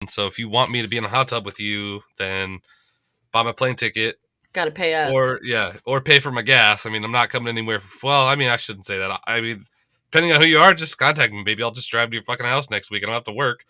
So if you want me to be in a hot tub with you, then buy my plane ticket. Got to pay up. Or pay for my gas. I mean, I'm not coming anywhere. I shouldn't say that. I mean, depending on who you are, just contact me, baby. I'll just drive to your fucking house next week. I don't have to work.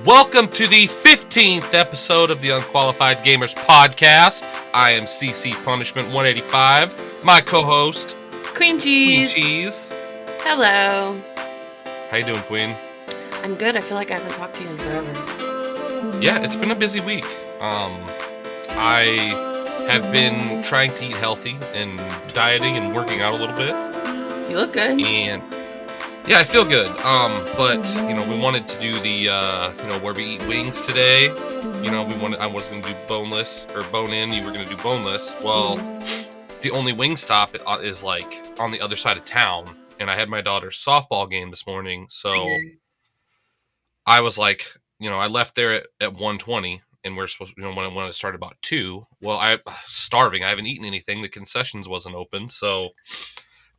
Welcome to the 15th episode of the Unqualified Gamers podcast. I am CC Punishment 185. My co-host, Queen Cheese. Queen Cheese. Hello. How you doing, Queen? I'm good. I feel like I haven't talked to you in forever. Yeah, it's been a busy week. I have been trying to eat healthy and dieting and working out a little bit. You look good. And yeah, I feel good. But we wanted to do the where we eat wings today. I was gonna do boneless or bone in. You were gonna do boneless. Well, the only wing stop is like on the other side of town, and I had my daughter's softball game this morning, so I was like, I left there at 1:20, and we're supposed to, when it started about 2. Well, I'm starving. I haven't eaten anything. The concessions wasn't open, so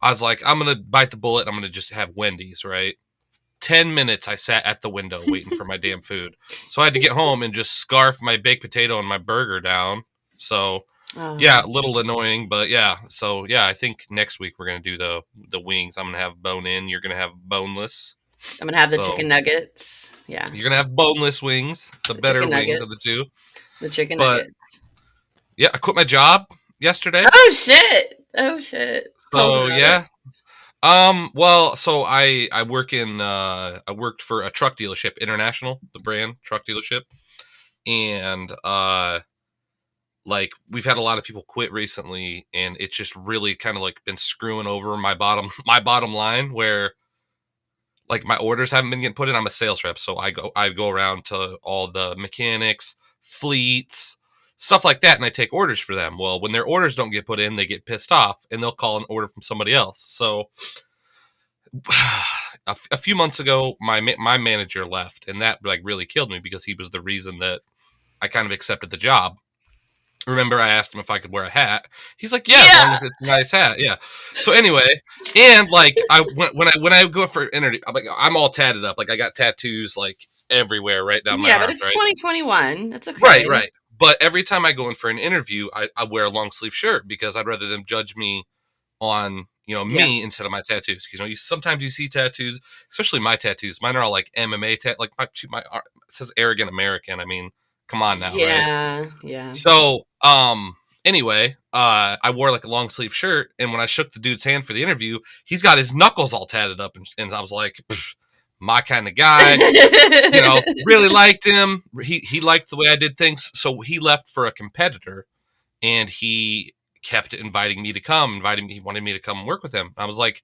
I was like, I'm going to bite the bullet. I'm going to just have Wendy's, right? 10 minutes I sat at the window waiting for my damn food. So I had to get home and just scarf my baked potato and my burger down. So, yeah, a little annoying, but yeah. So, yeah, I think next week we're going to do the wings. I'm going to have bone in. You're going to have boneless. I'm going to have the chicken nuggets. Yeah. You're going to have boneless wings, the better wings nuggets. Of the two. The chicken nuggets. Yeah, I quit my job yesterday. Oh, shit. So yeah. So I worked for a truck dealership, International, the brand truck dealership. And we've had a lot of people quit recently, and it's just really kind of like been screwing over my bottom line, where like my orders haven't been getting put in. I'm a sales rep, so I go around to all the mechanics, fleets, stuff like that, and I take orders for them. Well, when their orders don't get put in, they get pissed off, and they'll call an order from somebody else. So a few months ago, my manager left, and that really killed me because he was the reason that I kind of accepted the job. Remember, I asked him if I could wear a hat. He's like, yeah, as long as it's a nice hat. Yeah. So anyway, and when I go for an interview, I'm all tatted up. Like I got tattoos everywhere right down my arm. Yeah, but it's 2021. That's okay. Right. But every time I go in for an interview, I wear a long sleeve shirt because I'd rather them judge me on, me instead of my tattoos. Sometimes you see tattoos, especially my tattoos. Mine are all like MMA it says arrogant American. I mean, come on now, right? Yeah. So, anyway, I wore a long sleeve shirt, and when I shook the dude's hand for the interview, he's got his knuckles all tatted up, and I was like, my kind of guy, really liked him. He liked the way I did things. So he left for a competitor, and he kept inviting me to come, he wanted me to come work with him. I was like,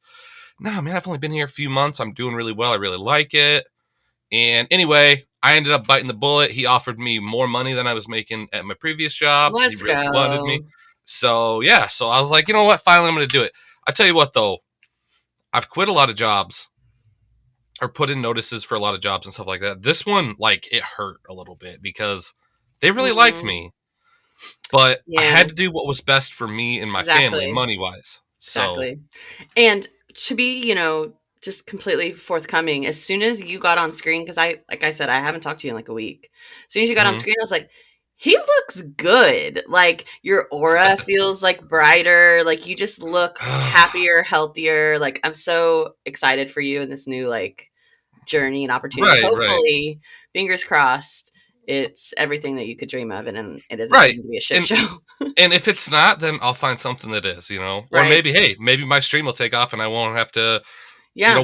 no, man, I've only been here a few months. I'm doing really well. I really like it. And anyway, I ended up biting the bullet. He offered me more money than I was making at my previous job. Let's he really go. wanted me. So yeah, so I was like, you know what? Finally, I'm going to do it. I tell you what, though, I've quit a lot of jobs, or put in notices for a lot of jobs and stuff like that. This one, it hurt a little bit because they really liked me, but I had to do what was best for me and my family, money-wise. Exactly. And to be, just completely forthcoming, as soon as you got on screen, because like I said, I haven't talked to you in a week. As soon as you got on screen, I was like, he looks good. Your aura feels brighter. You just look happier, healthier. I'm so excited for you in this new journey and opportunity. Hopefully, fingers crossed, it's everything that you could dream of, and it isn't going to be a shit show. And if it's not, then I'll find something that is, Or maybe my stream will take off and I won't have to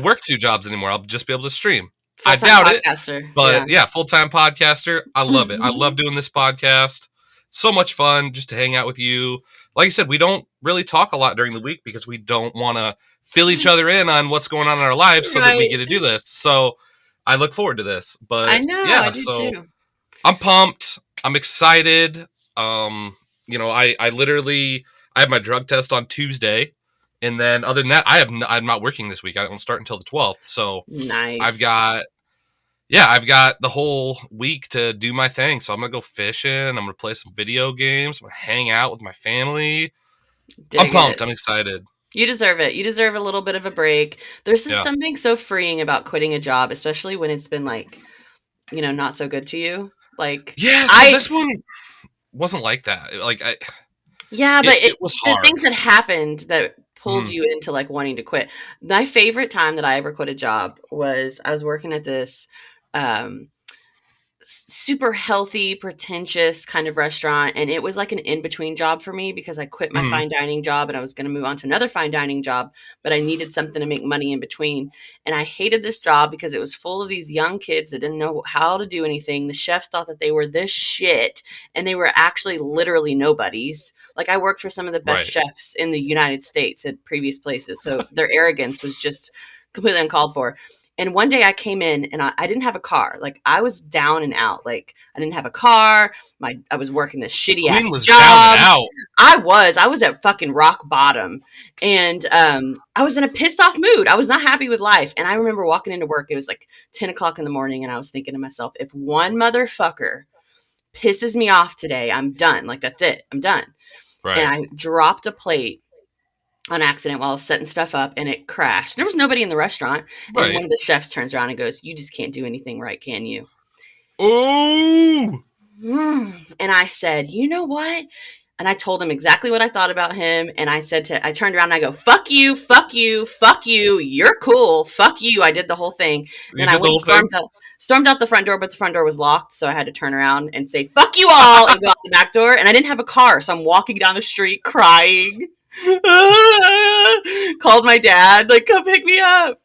work 2 jobs anymore. I'll just be able to stream. Full-time I doubt podcaster. it, but full-time podcaster. I love it. I love doing this podcast. So much fun just to hang out with you. Like I said, we don't really talk a lot during the week because we don't want to fill each other in on what's going on in our lives so that we get to do this. So I look forward to this. But I know, I do too. I'm pumped. I'm excited. Um, I literally I have my drug test on Tuesday, and then other than that, I'm not working this week. I don't start until the 12th. So I've Nice. got I've got the whole week to do my thing. So I'm gonna go fishing. I'm gonna play some video games. I'm gonna hang out with my family. I'm Dig it. pumped. I'm excited. You deserve it. You deserve a little bit of a break. There's just Yeah. something so freeing about quitting a job, especially when it's been like, not so good to you. Like Yeah. So I this one wasn't like that. Yeah, but It was the hard. things that happened that pulled Mhm. you into, like, wanting to quit. My favorite time that I ever quit a job was I was working at this, um, super healthy, pretentious kind of restaurant, and it was like an in-between job for me because I quit my Mhm. fine dining job and I was gonna move on to another fine dining job, but I needed something to make money in between, and I hated this job because it was full of these young kids that didn't know how to do anything. The chefs thought that they were this shit, and they were actually literally nobodies. Like, I worked for some of the best Right. chefs in the United States at previous places, so their arrogance was just completely uncalled for. And one day I came in and I didn't have a car. Like, I was down and out. Like, I didn't have a car. I was working this shitty Queen ass was down and job. out. I was at fucking rock bottom. And I was in a pissed off mood. I was not happy with life. And I remember walking into work. It was like 10 o'clock in the morning. And I was thinking to myself, if one motherfucker pisses me off today, I'm done. Like, that's it. I'm done. And Right. I dropped a plate on accident while I was setting stuff up and it crashed. There was nobody in the restaurant. And one Right. of the chefs turns around and goes, "You just can't do anything right, can you?" Ooh. And I said, "You know what?" And I told him exactly what I thought about him. And I turned around and I go, "Fuck you, fuck you, fuck you. You're cool. Fuck you." I did the whole thing. You Then I did the went and whole thing. stormed out the front door, but the front door was locked. So I had to turn around and say, "Fuck you all," and go out the back door. And I didn't have a car. So I'm walking down the street crying. Called my dad, like, "Come pick me up."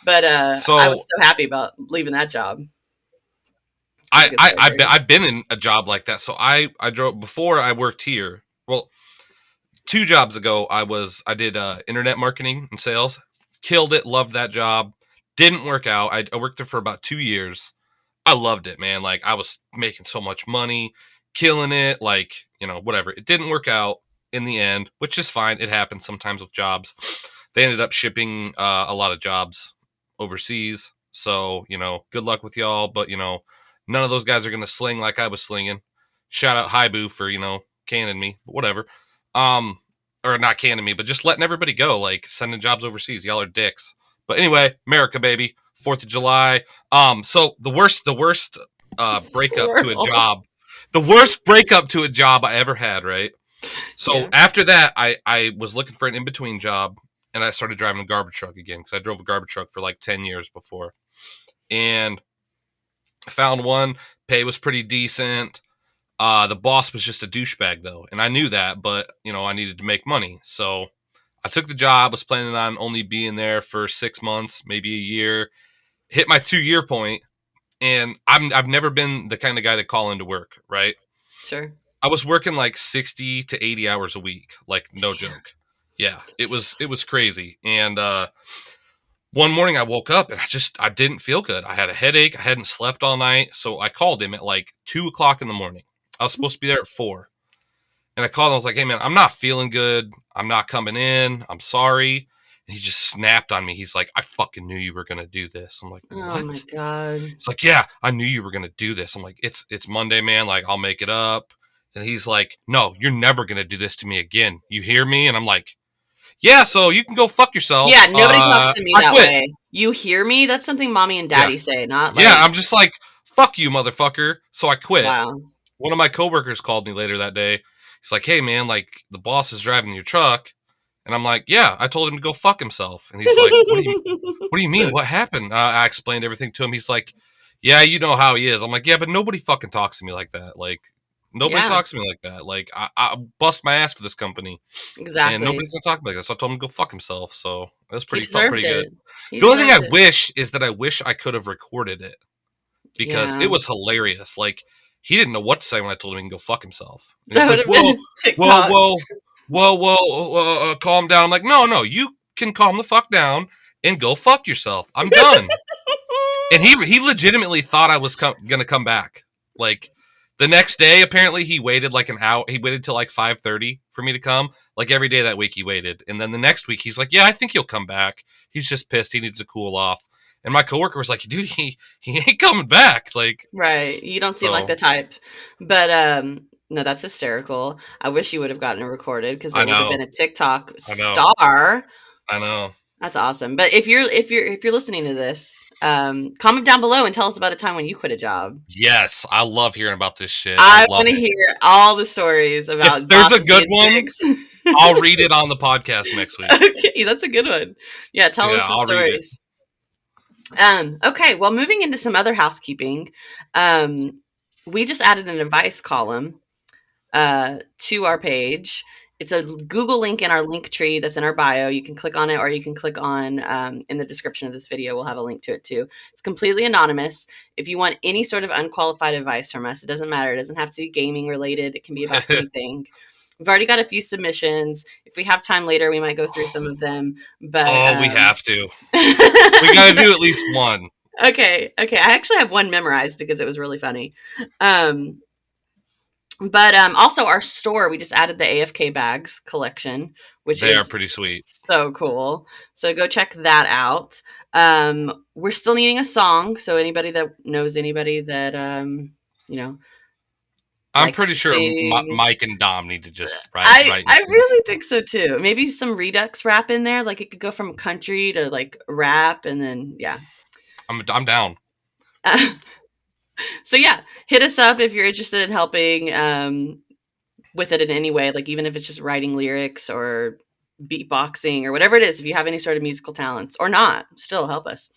But I So was so happy about leaving that job. It was a I good I story I've for been, you. I've been in a job like that. So I drove before I worked here. Well, 2 jobs ago, I did internet marketing and sales. Killed it. Loved that job. Didn't work out. I worked there for about 2 years. I loved it, man. Like I was making so much money, killing it. Like whatever. It didn't work out in the end, which is fine. It happens sometimes with jobs. They ended up shipping a lot of jobs overseas. So good luck with y'all. But none of those guys are gonna sling like I was slinging. Shout out Haibu for canning me, but whatever. Um, or not canning me, but just letting everybody go, like sending jobs overseas. Y'all are dicks. But anyway, America, baby, 4th of July. So the worst breakup to a Squirrel. job, the worst breakup to a job I ever had. Right. So Yeah, after that, I was looking for an in between job, and I started driving a garbage truck again because I drove a garbage truck for like 10 years before, and I found one. Pay was pretty decent. The boss was just a douchebag though, and I knew that, but I needed to make money, so I took the job. Was planning on only being there for 6 months, maybe a year. Hit my 2 year point, and I've never been the kind of guy to call into work. Right, sure. I was working like 60 to 80 hours a week, like no Damn. joke. Yeah, it was crazy, and one morning I woke up and I didn't feel good. I had a headache. I hadn't slept all night, so I called him at like 2 o'clock in the morning. I was supposed to be there at 4. And I called him. I was like, "Hey, man, I'm not feeling good. I'm not coming in. I'm sorry." And he just snapped on me. He's like, "I fucking knew you were going to do this." I'm like, Oh my "What?" god. It's like, "Yeah, I knew you were going to do this." I'm like, It's Monday, man. Like, I'll make it up." And he's like, "No, you're never going to do this to me again. You hear me?" And I'm like, "Yeah, so you can go fuck yourself. Yeah, nobody talks to me I that quit." way. You hear me? That's something mommy and Yeah. daddy say, not Yeah, like, I'm just like, "Fuck you, motherfucker." So I quit. wow. One of my coworkers called me later that day. He's like, "Hey, man, like the boss is driving your truck." And I'm like, "Yeah, I told him to go fuck himself." And he's like, "What do you mean? What happened?" I explained everything to him. He's like, "Yeah, you know how he is." I'm like, "Yeah, but nobody fucking talks to me like that. Like, nobody Yeah, talks to me like that. Like, I bust my ass for this company, and exactly. nobody's gonna talk to me like that." So I told him to go fuck himself. So it was He felt deserved pretty good. it. He The only thing deserved I it. wish is that I wish I could have recorded it because Yeah. it was hilarious. Like he didn't know what to say when I told him he can go fuck himself, and That he's would like, have "Well, been well, TikTok. well, calm down." I'm like, "No, no, you can calm the fuck down and go fuck yourself. I'm done." And he legitimately thought I was gonna come back. Like The next day, apparently, he waited like an hour. He waited till like 5:30 for me to come. Like every day that week, he waited, and then the next week, he's like, "Yeah, I think he'll come back. He's just pissed. He needs to cool off." And my coworker was like, "Dude, he ain't coming back." Like, Right. You don't seem like so the type. But no, that's hysterical. I wish you would have gotten it recorded because I it would have know, been a TikTok I know, star. I know. That's awesome. But if you're listening to this, comment down below and tell us about a time when you quit a job. Yes, I love hearing about this shit. I I love want to it. hear all the stories If about there's a bosses good being one, dicks. I'll read it on the podcast next week. Okay, that's a good one. Yeah, tell Yeah, us the I'll read it. stories. Okay, well, moving into some other housekeeping, we just added an advice column to our page. It's a Google link in our link tree that's in our bio. You can click on it, or you can click on in the description of this video. We'll have a link to it too. It's completely anonymous. If you want any sort of unqualified advice from us, it doesn't matter. It doesn't have to be gaming related. It can be about anything. We've already got a few submissions. If we have time later, we might go through some of them. But Oh, we have to. We got to do at least one. Okay. I actually have one memorized because it was really funny. But also our store, we just added the AFK bags collection, which They are is pretty sweet. so cool. So go check that out. We're still needing a song, so anybody that knows anybody that you know I'm likes pretty to sure sing. Mike and Dom need to just I write I into this. really think so too. Maybe some redux rap in there, like it could go from country to like rap, and then yeah. I'm down. So yeah, hit us up if you're interested in helping with it in any way, like even if it's just writing lyrics or beatboxing or whatever it is. If you have any sort of musical talents or not, still help us.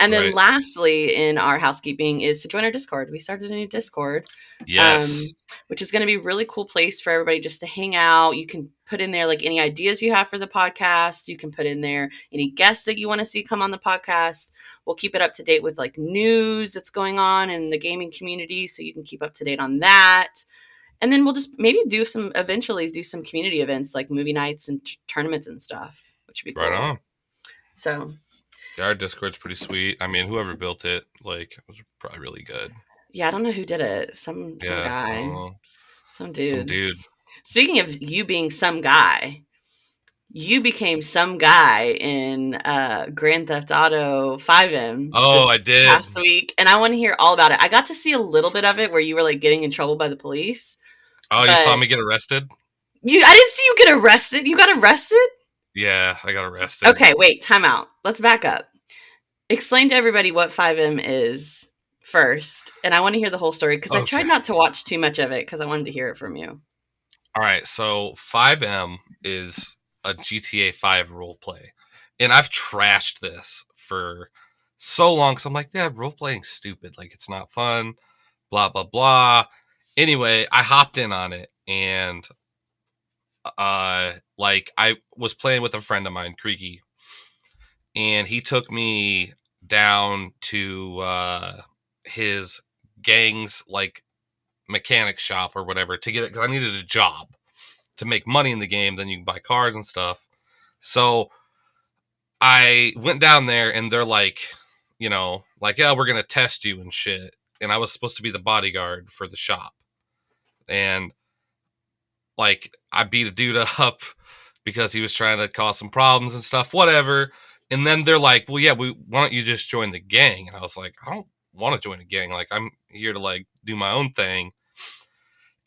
And then Right. lastly, in our housekeeping is to join our Discord. We started a new Discord, Yes. which is going to be a really cool place for everybody just to hang out. You can put in there like any ideas you have for the podcast. You can put in there any guests that you want to see come on the podcast. We'll keep it up to date with like news that's going on in the gaming community, so you can keep up to date on that. And then we'll just maybe eventually do some community events like movie nights and tournaments and stuff, which would be Right cool. on. So Yeah, our Discord's pretty sweet. I mean, whoever built it, like, it was probably really good. yeah, I don't know who did it. Some Yeah. guy, some Some dude. dude. Speaking of you being some guy, you became some guy in Grand Theft Auto 5M Oh, I this did. past week, and I want to hear all about it. I got to see a little bit of it where you were like getting in trouble by the police, Oh, you saw but me get arrested? I didn't see you get arrested. You got arrested? Yeah, I got arrested. Okay, wait, time out. Let's back up. Explain to everybody what 5M is first, and I want to hear the whole story because I Okay. tried not to watch too much of it because I wanted to hear it from you. All right. So 5M is a GTA 5 role play. And I've trashed this for so long. So I'm like, yeah, role playing's stupid. Like, it's not fun. Blah, blah, blah. Anyway, I hopped in on it, and like I was playing with a friend of mine, Creaky, and he took me down to his gang's like mechanic shop or whatever to get it because I needed a job to make money in the game. Then you can buy cars and stuff. So I went down there, and they're like, like, yeah, we're gonna test you and shit. And I was supposed to be the bodyguard for the shop, and like I beat a dude up because he was trying to cause some problems and stuff, whatever. And then they're like, well, yeah, why don't you just join the gang? And I was like, I don't want to join a gang. Like, I'm here to like do my own thing.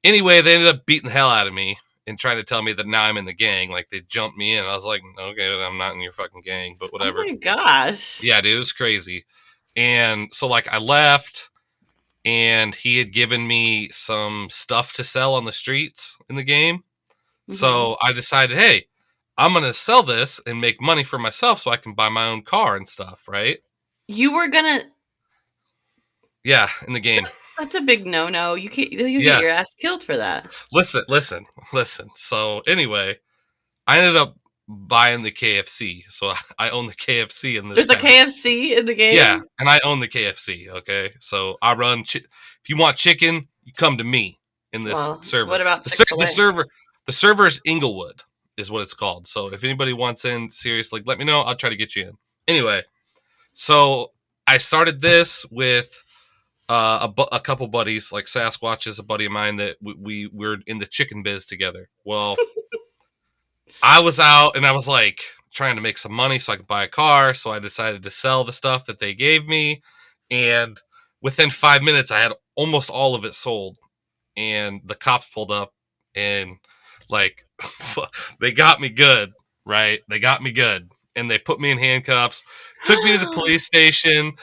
Anyway, they ended up beating the hell out of me and trying to tell me that now I'm in the gang. Like, they jumped me in. I was like, okay, I'm not in your fucking gang, but Oh whatever. my gosh. Yeah, dude, it was crazy. And so like I left, and he had given me some stuff to sell on the streets in the game. Mhm. So I decided, hey, I'm going to sell this and make money for myself so I can buy my own car and stuff, right? You were gonna Yeah, in the game. That's a big no-no. You get Yeah. your ass killed for that. Listen. So anyway, I ended up buying the KFC. So I own the KFC in this There's a town. KFC in the Yeah, game? and I own the KFC, okay? So I run if you want chicken, you come to me in this Well, server. what about The Chick-fil-A? server is Inglewood is what it's called. So if anybody wants in, seriously, let me know. I'll try to get you in. Anyway, so I started this with a couple buddies, like Sasquatch is a buddy of mine that we're in the chicken biz together. Well, I was out and I was like trying to make some money so I could buy a car. So I decided to sell the stuff that they gave me. And within 5 minutes, I had almost all of it sold. And the cops pulled up and like they got me good, right? They got me good. And they put me in handcuffs, took me to the police station,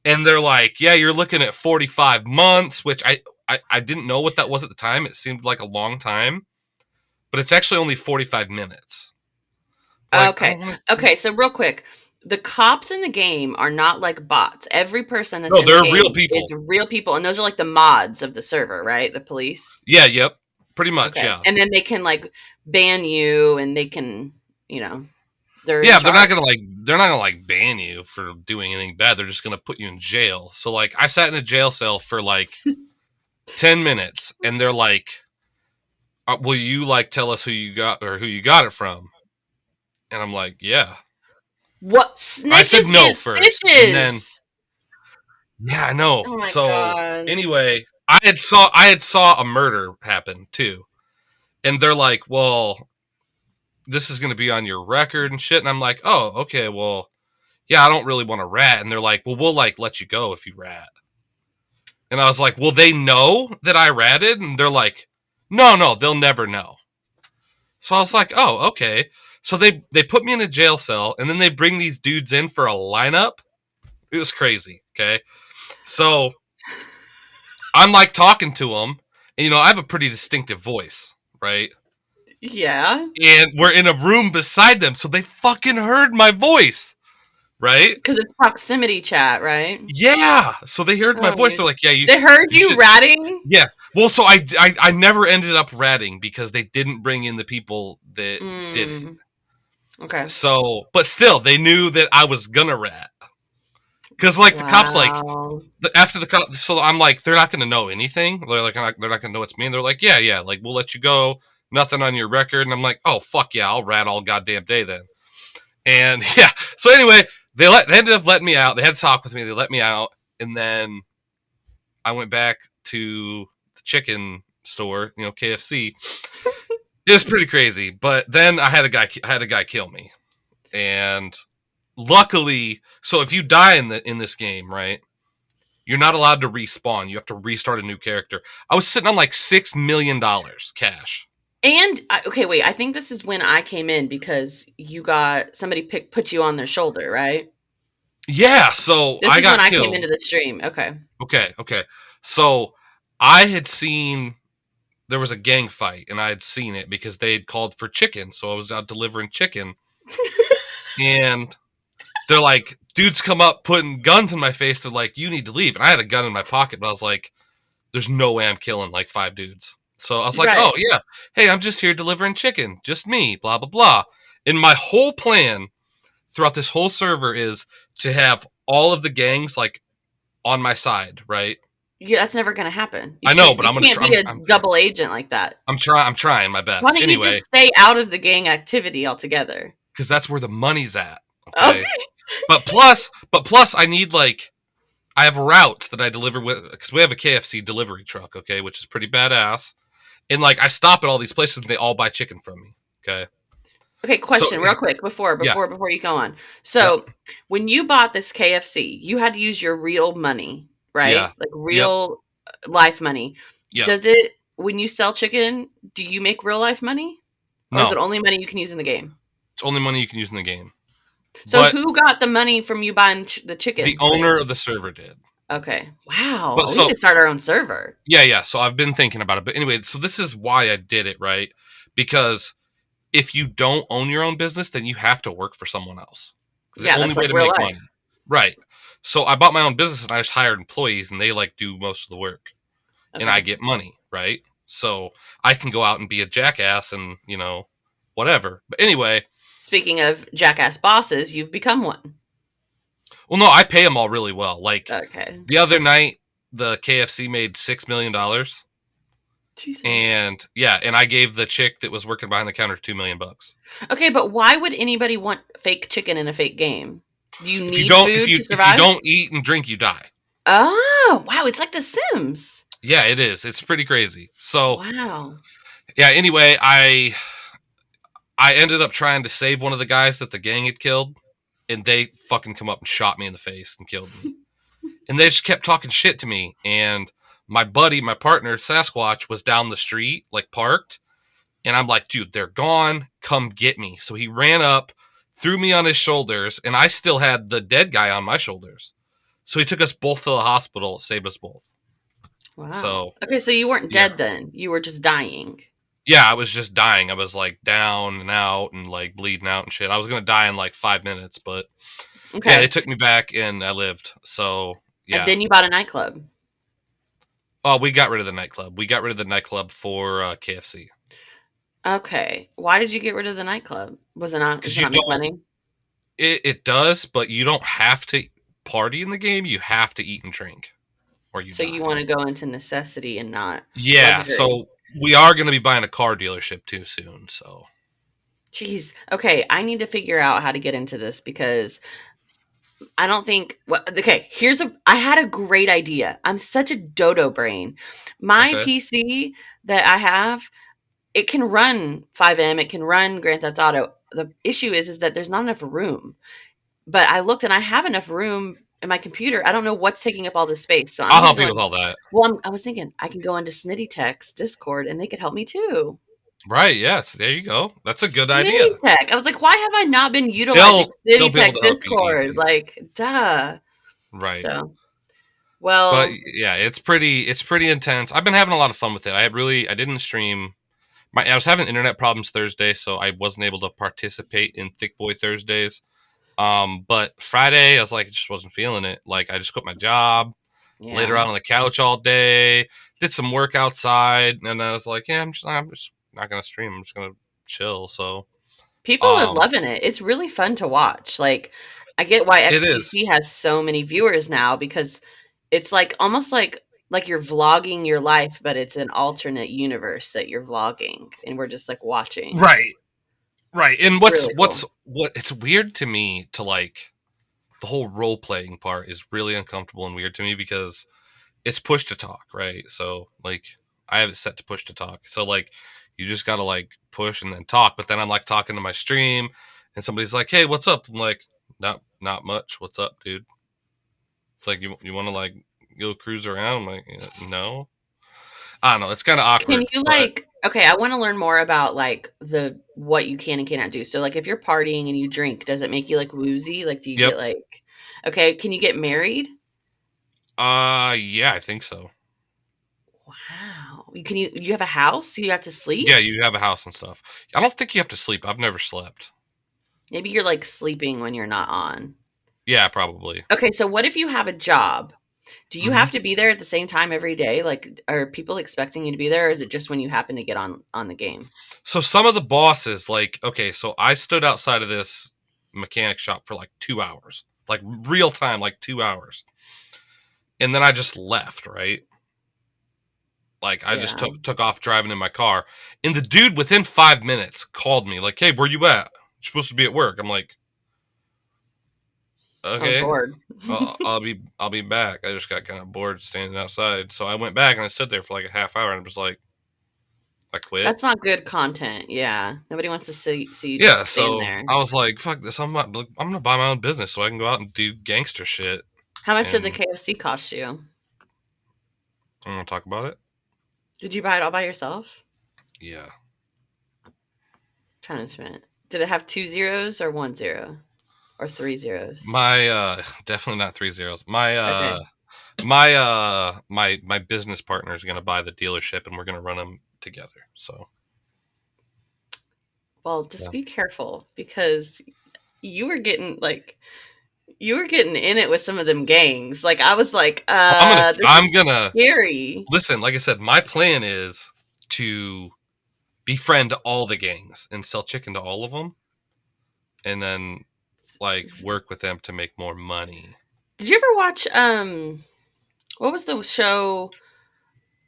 and they're like, yeah, you're looking at 45 months, which I didn't know what that was at the time. It seemed like a long time, but it's actually only 45 minutes. Like, I Okay. don't want to see. Okay, so real quick, the cops in the game are not like bots. Every person that's No, in the they're real game people. is real people, and those are like the mods of the server, right? The police. Yeah, yep. Pretty much, Okay. yeah. And then they can like ban you and they can, they're in Yeah, charge. they're not gonna like ban you for doing anything bad. They're just gonna put you in jail. So like I sat in a jail cell for like 10 minutes and they're like, will you like tell us who you got or who you got it from? And I'm like, yeah. What? I said Snitches no get first. And then stitches. yeah, I know. Oh my So god. anyway, I had saw a murder happen too. And they're like, well, this is gonna be on your record and shit. And I'm like, oh, okay, well, yeah, I don't really want to rat. And they're like, well, we'll like let you go if you rat. And I was like, well, they know that I ratted? And they're like, no, they'll never know. So I was like, oh, okay. So they put me in a jail cell and then they bring these dudes in for a lineup. It was crazy. Okay. So I'm like talking to them. And, I have a pretty distinctive voice, right? Yeah. And we're in a room beside them. So they fucking heard my voice, right? Because it's proximity chat, right? Yeah. So they heard my Oh, voice. They're like, yeah, they heard you you should. ratting? Yeah. Well, so I never ended up ratting because they didn't bring in the people that did it. Okay. So, but still, they knew that I was gonna rat. Because like the cops, like Wow. after the cop, so I'm like, they're not gonna know anything. They're like, they're not gonna know it's me. And they're like, yeah, like we'll let you go. Nothing on your record. And I'm like, oh fuck yeah, I'll rat all goddamn day then. And yeah. So anyway, they ended up letting me out. They had to talk with me. They let me out, and then I went back to the chicken store, KFC. It was pretty crazy, but then I had a guy kill me, and luckily, so if you die in this game, right, you're not allowed to respawn. You have to restart a new character. I was sitting on like $6 million cash. And okay, wait. I think this is when I came in because you got somebody put you on their shoulder, right? Yeah, so This I is when got I came killed. into the stream. Okay. Okay. So I had seen there was a gang fight, and I had seen it because they had called for chicken. So I was out delivering chicken, and they're like, dudes come up putting guns in my face. They're like, you need to leave. And I had a gun in my pocket, but I was like, there's no way I'm killing like 5 dudes. So I was like, Right. oh, yeah. Hey, I'm just here delivering chicken. Just me, blah, blah, blah. And my whole plan throughout this whole server is to have all of the gangs like on my side, right? Yeah, that's never gonna happen. You I know, can't but you I'm gonna can't try. be a I'm double agent like that. I'm trying my Why best. don't you Anyway, just stay out of the gang activity altogether? because that's where the money's at. Okay. Okay. But plus, I need like I have routes that I deliver with because we have a KFC delivery truck, okay, which is pretty badass. And like I stop at all these places and they all buy chicken from me. Okay. Okay, So question real quick before yeah, before you go on. yep, So, when you bought this KFC, you had to use your real money, right? yeah, Like yep, real life money. yep. Does it when you sell chicken, do you make real life money? Or is it No, only money you can use in the game? it's only money you can use in the game. So But who got the money from you buying the the chicken owner of place? the server did. Okay. Wow. But We need so to start our own server. yeah. So I've been thinking about it. But anyway, so this is why I did it, right? Because if you don't own your own business, then you have to work for someone else. The Yeah, only that's way like to real make life. money. Right. So I bought my own business and I just hired employees and they like do most of the work and I Okay. get money, right? So I can go out and be a jackass and, whatever. But anyway, Speaking of jackass bosses, you've become one. well, no, I pay them all really well. Like Okay. the other night, the KFC made $6 million. Jesus. And yeah, and I gave the chick that was working behind the counter $2 million. Okay, but why would anybody want fake chicken in a fake game? Do you If you need don't, if food you to if you survive? don't eat and drink, you die. Oh, wow, it's like The Sims. Yeah, it is. It's pretty crazy. So Wow. yeah. Anyway, I ended up trying to save one of the guys that the gang had killed, and they fucking come up and shot me in the face and killed me. And they just kept talking shit to me. And my buddy, my partner, Sasquatch, was down the street, like parked. And I'm like, dude, they're gone. Come get me. So he ran up, threw me on his shoulders, and I still had the dead guy on my shoulders. So he took us both to the hospital, saved us both. Wow. So Okay, so you weren't yeah. dead then. You were just dying. Yeah, I was just dying. I was like down and out and like bleeding out and shit. I was gonna die in like 5 minutes, but yeah, they Okay. took me back and I lived. So And yeah. then you bought a nightclub. Oh, we got rid of the nightclub. We got rid of the nightclub for KFC Okay. Why did you get rid of the nightclub? Was it not does because it you not make don't. money? It does, but you don't have to party in the game. You have to eat and drink, or you So you die. want to go into necessity and not Yeah. luxury. So we are gonna be buying a car dealership too soon. So Jeez. Okay, I need to figure out how to get into this because I don't think well, okay, I had a great idea. I'm such a dodo brain. My okay. PC that I have, it can run 5M, it can run Grand Theft Auto. The issue is that there's not enough room. But I looked and I have enough room in my computer. I don't know what's taking up all this space. So I'm I'll going to help go you with in. all that. Well, I was thinking I can go into Smitty Tech's Discord and they could help me too. Right. Yes. There you go. That's a good Smitty idea. Tech. I was like, why have I not been utilizing They'll Smitty be able Tech to help you Discord? easy. Like, duh. Right. So, But well, yeah, it's pretty intense. I've been having a lot of fun with it. I didn't stream. I was having internet problems Thursday, so I wasn't able to participate in Thick Boy Thursdays. But Friday, I was like, I just wasn't feeling it. Like I just quit my job, laid yeah. around on the couch all day, did some work outside, and I was like, yeah, I'm just not gonna stream. I'm just gonna chill. So, People are um, loving it. It's really fun to watch. Like, I get why it is. XQC has so many viewers now because it's like almost like you're vlogging your life, but it's an alternate universe that you're vlogging, and we're just like watching. Right. Right. And It's really cool. what it's weird to me to like the whole role playing part is really uncomfortable and weird to me because it's push to talk, right? So like I have it set to push to talk. So like you just gotta like push and then talk. But then I'm like talking to my stream and somebody's like, hey, what's up? I'm like, not much. What's up, dude? It's like you wanna like go cruise around? I'm like, "Yeah, no. I don't know, it's kinda Can awkward, you but like okay, I want to learn more about like the what you can and cannot do. So like if you're partying and you drink, does it make you like woozy? Like do you yep. get like okay, can you get married? Yeah, I think so. Wow. You have a house? So you have to Yeah, sleep? you have a house and stuff. I don't think you have to sleep. I've never slept. Maybe you're like sleeping when you're not on. Yeah, probably. Okay, so what if you have a job? Do you hmm have to be there at the same time every day? Like, are people expecting you to be there, or is it just when you happen to get on the game? So some of the bosses, like, okay, so I stood outside of this mechanic shop for like 2 hours, like real time, like 2 hours, and then I just left. Right, like I just Yeah, took off driving in my car, and the dude within 5 minutes called me, like, "Hey, where you at? You're supposed to be at work." I'm like, I was "Okay, bored. I'll be back." I just got kind of bored standing outside, so I went back and I stood there for like a half hour, and I was like, I quit. That's not good content. Yeah, nobody wants to see you Yeah, just stand so there. I was like, "Fuck this! I'm gonna buy my own business so I can go out and do gangster shit." How much did the And KFC cost you? I'm gonna talk about it. Did you buy it all by yourself? Yeah, Punishment. Did it have 2 zeros or 1 zero or 3 zeros? my definitely not 3 zeros. Okay. My business partner is gonna buy the dealership and we're gonna run them together. So Well, yeah, just be careful because you were getting like you were getting in it with some of them gangs. Like I was like, well, this I'm is gonna scary. listen. Like I said, my plan is to befriend all the gangs and sell chicken to all of them, and then like work with them to make more money. Did you ever watch what was the show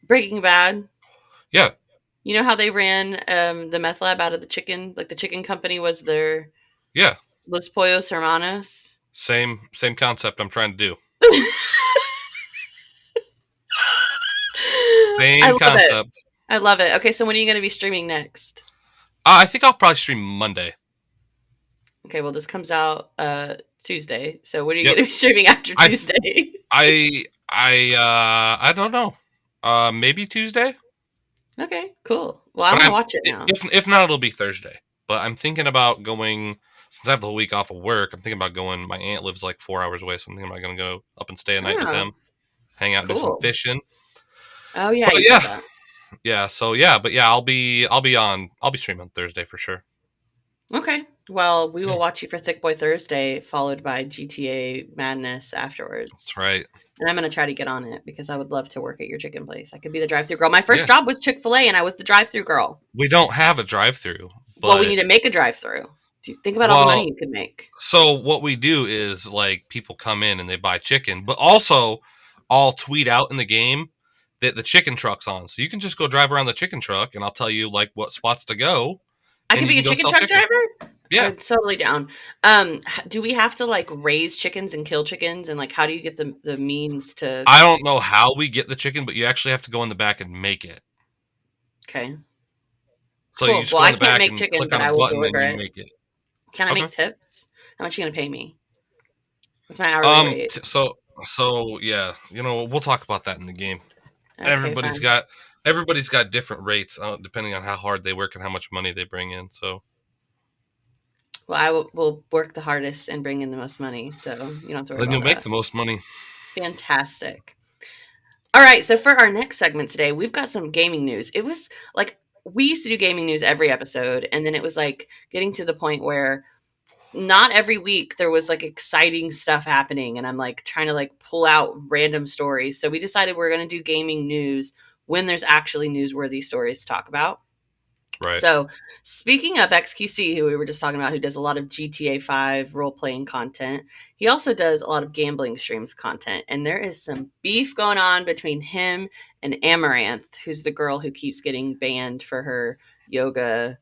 Breaking Bad? Yeah, You know how they ran the meth lab out of the chicken? Like the chicken company was their yeah. Los Pollos Hermanos. Same concept I'm trying to do. I Same love it. concept. I love it. Okay, so when are you going to be streaming next? I think I'll probably stream Monday. Okay, well, this comes out Tuesday. So when are you Yep. going to be streaming after I th- Tuesday? I don't know. Maybe Tuesday. Okay, cool. Well, I But want to watch it now. if not, it'll be Thursday. But I'm thinking about going since I have the whole week off of work. I'm thinking about going. My aunt lives like 4 hours away, so I'm thinking about going to go up and stay a night with Oh, them, hang out, and do some cool. fishing. Oh yeah, But you yeah, said that. yeah. So yeah, but yeah, I'll be streaming Thursday for sure. Okay. Well, we Yeah, will watch you for Thick Boy Thursday, followed by GTA Madness that's afterwards. right. And I'm going to try to get on it because I would love to work at your chicken place. I could be the drive-through girl. My first Yeah, job was Chick-fil-A and I was the drive-through girl. we don't have a drive-through, Well, we but need to make a drive-through. Do you think about all the money well, you could make? so what we do is like people come in and they buy chicken, but also I'll tweet out in the game that the chicken truck's on. So you can just go drive around the chicken truck and I'll tell you like what spots to go I and could you be a can go chicken sell truck chicken. driver? Yeah. I'm totally down. Do we have to like raise chickens and kill chickens? And like, how do you get the means to? I don't know how we get the chicken, but you actually have to go in the back and make it. Okay, So you cool. just Well, go in I the can't back make and chicken, click but on a I will button and deliver you it. make it. Can I Okay. make tips? How much are you gonna pay me? What's my hourly rate? So yeah, we'll talk about that in the game. Okay, Everybody's fine. got everybody's got different rates depending on how hard they work and how much money they bring in. So Well, will work the hardest and bring in the most money, so you don't have to worry then about you'll make that. the most money. Fantastic. All right, so for our next segment today, we've got some gaming news. It was like we used to do gaming news every episode, and then it was like getting to the point where not every week there was like exciting stuff happening, and I'm like trying to like pull out random stories. So we decided we're going to do gaming news when there's actually newsworthy stories to talk about. Right. So, speaking of XQC, who we were just talking about, who does a lot of GTA 5 role playing content, he also does a lot of gambling streams content. And there is some beef going on between him and Amouranth, who's the girl who keeps getting banned for her yoga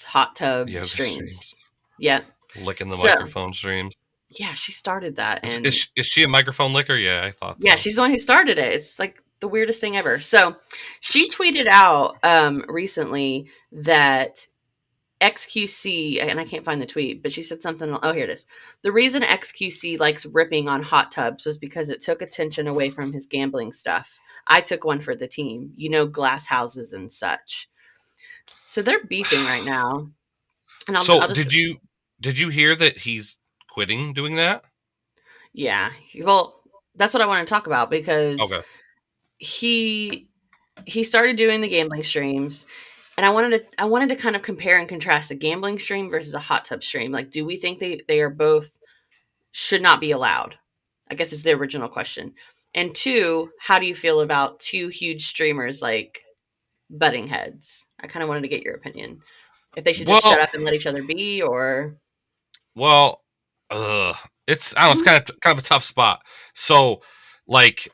hot tub Yoga streams. streams. Yeah. Licking the So, microphone streams. yeah, she started that. Is, And is she a microphone licker? Yeah, I thought yeah, so. she's the one who started it. It's like the weirdest thing ever. So, she tweeted out recently that XQC, and I can't find the tweet, but she said something. Oh, here it is. The reason XQC likes ripping on hot tubs was because it took attention away from his gambling stuff. I took one for the team, glass houses and such. So they're beefing right now. And So I'll just, did you hear that he's quitting doing that? yeah. Well, that's what I want to talk about because Okay. he he started doing the gambling streams, and I wanted to kind of compare and contrast a gambling stream versus a hot tub stream. Like, do we think they are both should not be allowed? I guess is the original question. And two, how do you feel about two huge streamers like butting heads? I kind of wanted to get your opinion. If they should just shut Well, up and let each other be, or well, it's I don't know, it's kind of a tough spot. So, like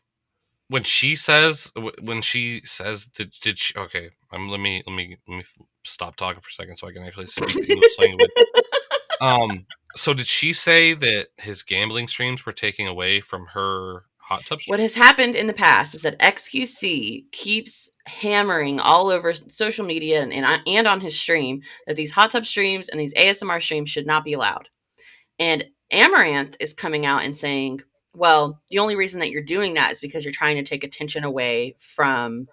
when she says did she okay, let me stop talking for a second so I can actually speak the English language. So did she say that his gambling streams were taking away from her hot tub what stream? has happened in the past is that XQC keeps hammering all over social media and on his stream that these hot tub streams and these ASMR streams should not be allowed. And Amaranth is coming out and saying, well, the only reason that you're doing that is because you're trying to take attention away from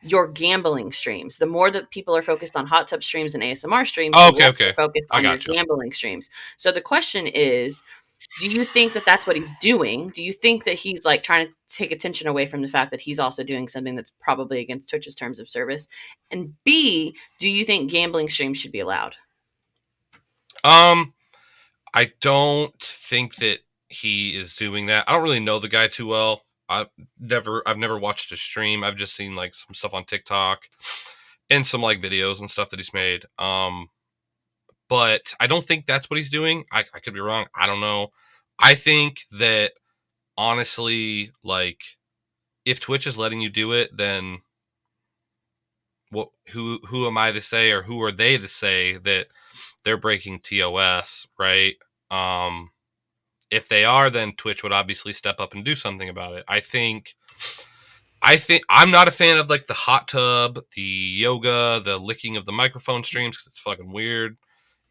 your gambling streams. The more that people are focused on hot tub streams and ASMR streams, Oh, the okay, less they're okay. focused I on your got you. gambling streams. So the question is, do you think that that's what he's doing? Do you think that he's like trying to take attention away from the fact that he's also doing something that's probably against Twitch's terms of service? And B, do you think gambling streams should be allowed? Um, I don't think that he is doing that. I don't really know the guy too well. I've never watched his stream. I've just seen like some stuff on TikTok and some like videos and stuff that he's made. But I don't think that's what he's doing. I could be wrong. I don't know. I think that honestly, like if Twitch is letting you do it, then who am I to say or who are they to say that they're breaking TOS, right? Um if they are, then Twitch would obviously step up and do something about it. I think I think I'm not a fan of like the hot tub, the yoga, the licking of the microphone streams because it's fucking weird.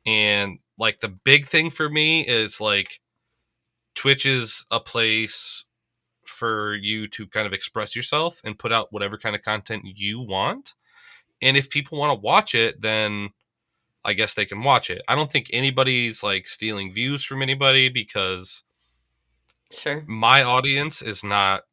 And like the big thing for me is like Twitch is a place for you to kind of express yourself and put out whatever kind of content you want. And if people want to watch it, then I guess they can watch it. I don't think anybody's like stealing views from anybody because Sure. my audience is not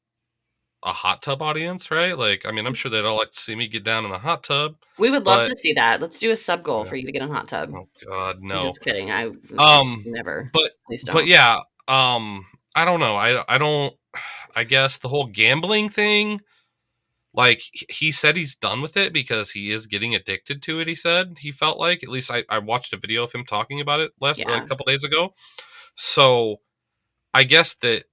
a hot tub audience, right? Like, I mean, I'm sure they'd all like to see me get down in the hot tub, We would love but to see that. Let's do a sub goal yeah, for you to get in a hot tub. oh god, I'm no. just kidding. I Um, never. but Please but don't. yeah, I don't know. I don't. I guess the whole gambling thing. Like he said, he's done with it because he is getting addicted to it. He said he felt like at least I watched a video of him talking about it last like Yeah. a couple days ago. So I guess that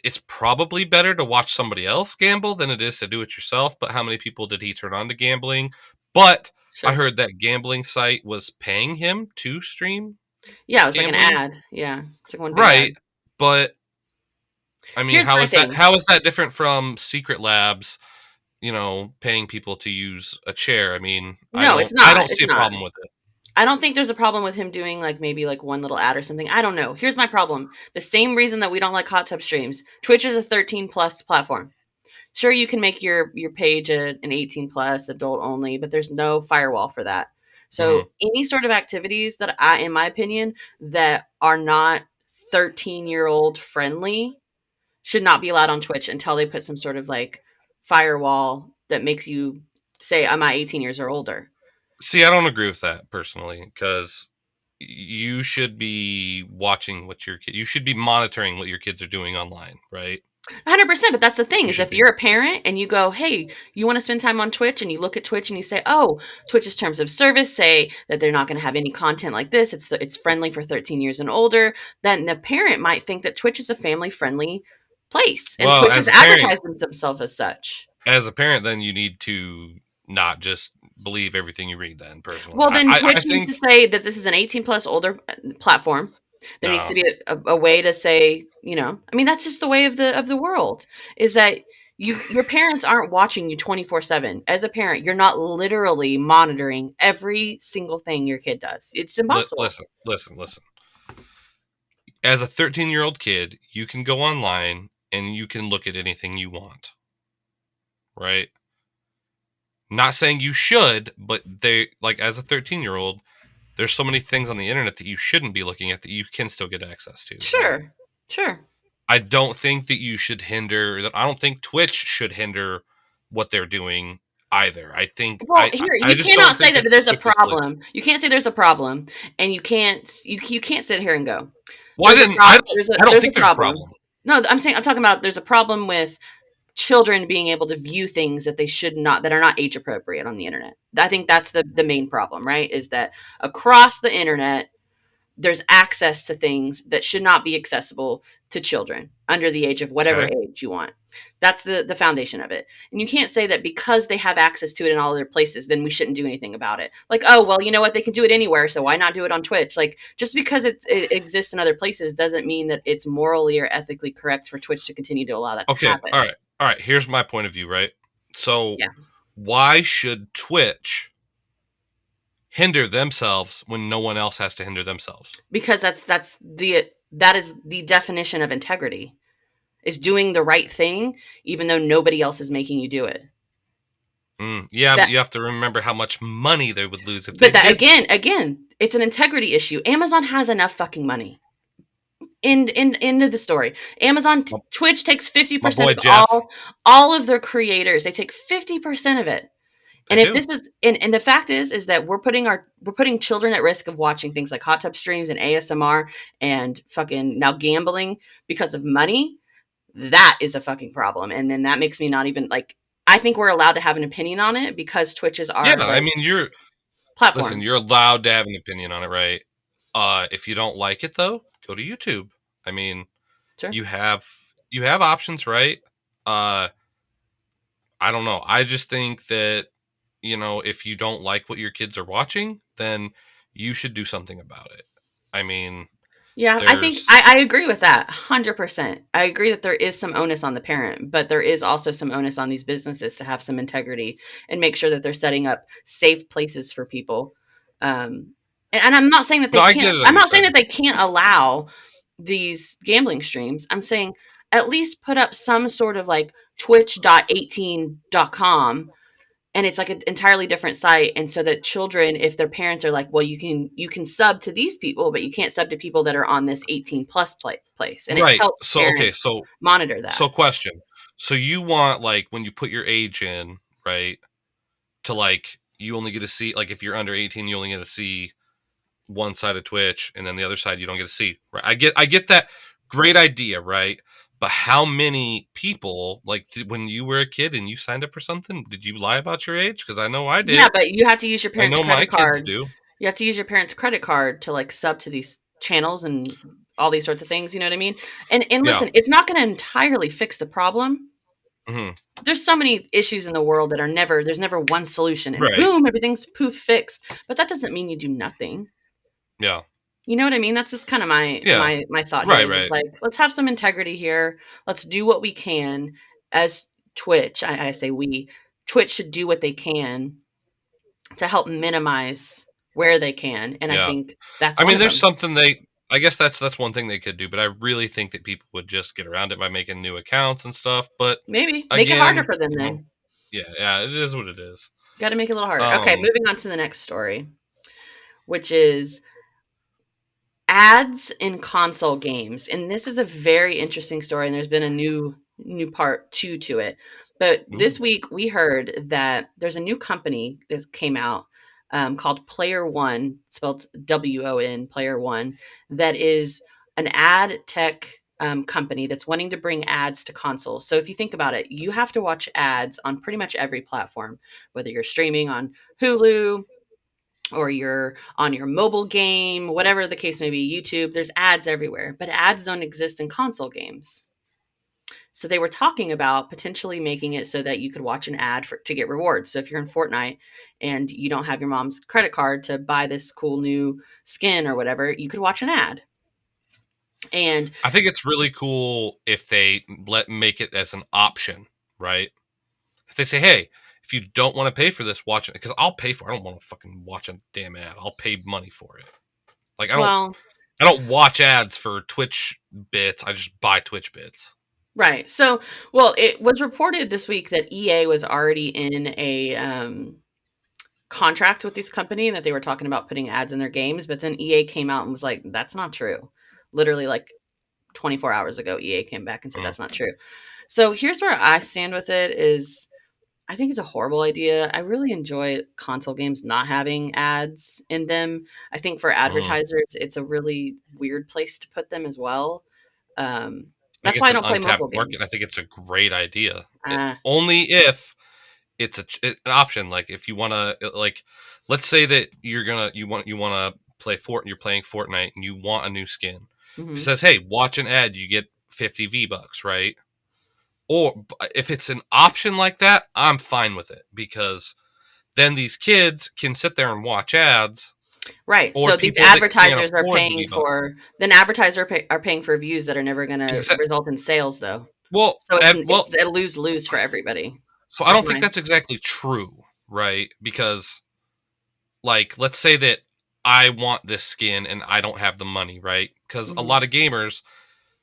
it's probably better to watch somebody else gamble than it is to do it yourself. But how many people did he turn on to gambling? But I Sure. heard that gambling site was paying him to stream Yeah, it was like an gambling. ad. Yeah. It's like one big ad. Right. But I mean, Here's how my is that? thing. How is that different from Secret Labs? Paying people to use a chair. I mean, No, it's I not. don't see It's a not. problem with it. I don't think there's a problem with him doing like maybe like one little ad or something. I don't know. Here's my problem. The same reason that we don't like hot tub streams. Twitch is a 13 plus platform. Sure, you can make your page an 18 plus adult only, but there's no firewall for that. Hmm. So any sort of activities that in my opinion, that are not 13-year-old friendly should not be allowed on Twitch until they put some sort of like firewall that makes you say, "Am I 18 years or older?" See, I don't agree with that personally because you should be watching what your kid. You should be monitoring what your kids are doing online, right? 100%, but that's the thing You is should if be. you're a parent and you go, "Hey, you want to spend time on Twitch?" and you look at Twitch and you say, "Oh, Twitch's terms of service say that they're not going to have any content like this. It's friendly for 13 years and older." Then the parent might think that Twitch is a family-friendly place, and Well, Twitch has advertised themselves as such. as a parent, then you need to not just believe everything you read. Then, personally, Well, then I Twitch needs think to say that this is an 18 plus older platform. There needs to no. be a way to say, I mean, that's just the way of the world is that your parents aren't watching you 24/7. As a parent, you're not literally monitoring every single thing your kid does. It's impossible. Listen. As a 13-year-old kid, you can go online and you can look at anything you want, right? Not saying you should, but they like as a 13-year-old, there's so many things on the internet that you shouldn't be looking at that you can still get access to, right? Sure. Sure. I don't think that you should hinder I don't think Twitch should hinder what they're doing either. I think Well, here I you just don't cannot say think that it's there's a Twitch's place. problem. You can't say there's a problem, and you can't sit here and go, Well, "There's a I don't there's a think there's a problem." problem. No, I'm talking about there's a problem with children being able to view things that they should not that are not age appropriate on the internet. I think that's the main problem, right? Is that across the internet there's access to things that should not be accessible to children under the age of whatever Okay. age you want. That's the foundation of it. And you can't say that because they have access to it in all other places, then we shouldn't do anything about it. Like, oh, well, you know what? They can do it anywhere. So why not do it on Twitch? Like, just because it exists in other places doesn't mean that it's morally or ethically correct for Twitch to continue to allow that to Okay. All happen. right. All right. Here's my point of view, right? So, Yeah. why should Twitch hinder themselves when no one else has to hinder themselves? Because that is the definition of integrity is doing the right thing even though nobody else is making you do it. Yeah, but That you have to remember how much money they would lose if they but that did. again, it's an integrity issue. Amazon has enough fucking money. Into the story. Amazon My, Twitch takes my 50% boy of Jeff, all of their creators. They take 50% of it. they And if do. this is and the fact is that we're putting children at risk of watching things like hot tub streams and ASMR and fucking now gambling because of money. That is a fucking problem. And then that makes me not even like I think we're allowed to have an opinion on it because Twitch is Yeah, our I like mean, listen, platform. you're allowed to have an opinion on it, right? If you don't like it though, go to YouTube. I mean, Sure. you have options, right? Uh, I don't know. I just think that if you don't like what your kids are watching, then you should do something about it. I mean, Yeah, I think There's I agree with that 100%. I agree that there is some onus on the parent, but there is also some onus on these businesses to have some integrity and make sure that they're setting up safe places for people. And I'm not saying that no, they I can't. get it on I'm your not saying side. that they can't allow these gambling streams. I'm saying at least put up some sort of like twitch.18.com, and it's like an entirely different site, and so that children, if their parents are like, well, you can sub to these people but you can't sub to people that are on this 18 plus place, and it Right. helps So okay, parents monitor that. so question. So you want like when you put your age in, right? To like you only get to see like if you're under 18, you only get to see one side of Twitch and then the other side you don't get to see. Right? I get that great idea, right? But how many people like when you were a kid and you signed up for something, did you lie about your age? Because I know I Yeah, did. but you have to use your I parents know my credit kids card. do. You have to use your parents credit card to like sub to these channels and all these sorts of things, you know what I mean? And Yeah. listen, it's not going to entirely fix the problem. Hmm. There's so many issues in the world that are never there's never one solution and Right. boom, everything's poof fixed, but that doesn't mean you do nothing. Yeah. You know what I mean? That's just kind of my Yeah. my thought here Right. is just Right. like, let's have some integrity here. Let's do what we can as Twitch. I say we. Twitch should do what they can to help minimize where they can, and I Yeah. think that's I one mean, of there's them. something they. I guess that's one thing they could do, but I really think that people would just get around it by making new accounts and stuff. But Maybe make it harder again, for them then. yeah, yeah, it is what it is. Got to make it a little harder. Okay, Um, moving on to the next story, which is ads in console games, and this is a very interesting story, and there's been a new part two to it. But this ooh, week we heard that there's a new company that came out, called Player One, spelled WON, Player One, that is an ad tech company that's wanting to bring ads to consoles. So if you think about it, you have to watch ads on pretty much every platform, whether you're streaming on Hulu or you're on your mobile game, whatever the case may be, YouTube, there's ads everywhere, but ads don't exist in console games. So they were talking about potentially making it so that you could watch an ad to get rewards. So if you're in Fortnite and you don't have your mom's credit card to buy this cool new skin or whatever, you could watch an ad. And I think it's really cool if they let make it as an option, right? If they say, hey, if you don't want to pay for this, watch it because I'll pay for it. I don't want to fucking watch a damn ad. I'll pay money for it. Like well, I don't watch ads for Twitch bits. I just buy Twitch bits. right. So, well, it was reported this week that EA was already in a contract with this company and that they were talking about putting ads in their games, but then EA came out and was like, that's not true. Literally like 24 hours ago, EA came back and said Mm, that's not true. So here's where I stand with it is I think it's a horrible idea. I really enjoy console games not having ads in them. I think for mm. advertisers, it's a really weird place to put them as well. Um, I think that's why it's I an don't play mobile untapped market. I games. think it's a great idea. Uh, Only if it's an option. Like if you want to, like, let's say that you want to play You're playing Fortnite and you want a new skin. If it mhm. says, "Hey, watch an ad, you get 50 V bucks," right? Or if it's an option like that, I'm fine with it because then these kids can sit there and watch ads, Right. or So these people that can't advertisers are afford the paying V bucks. for then are paying for views that are never going to result in sales though. Well, So well, it's a lose-lose for everybody. so I That's don't think my that's exactly true, right? Because like let's say that I want this skin and I don't have the money, right? Because a mhm, lot of gamers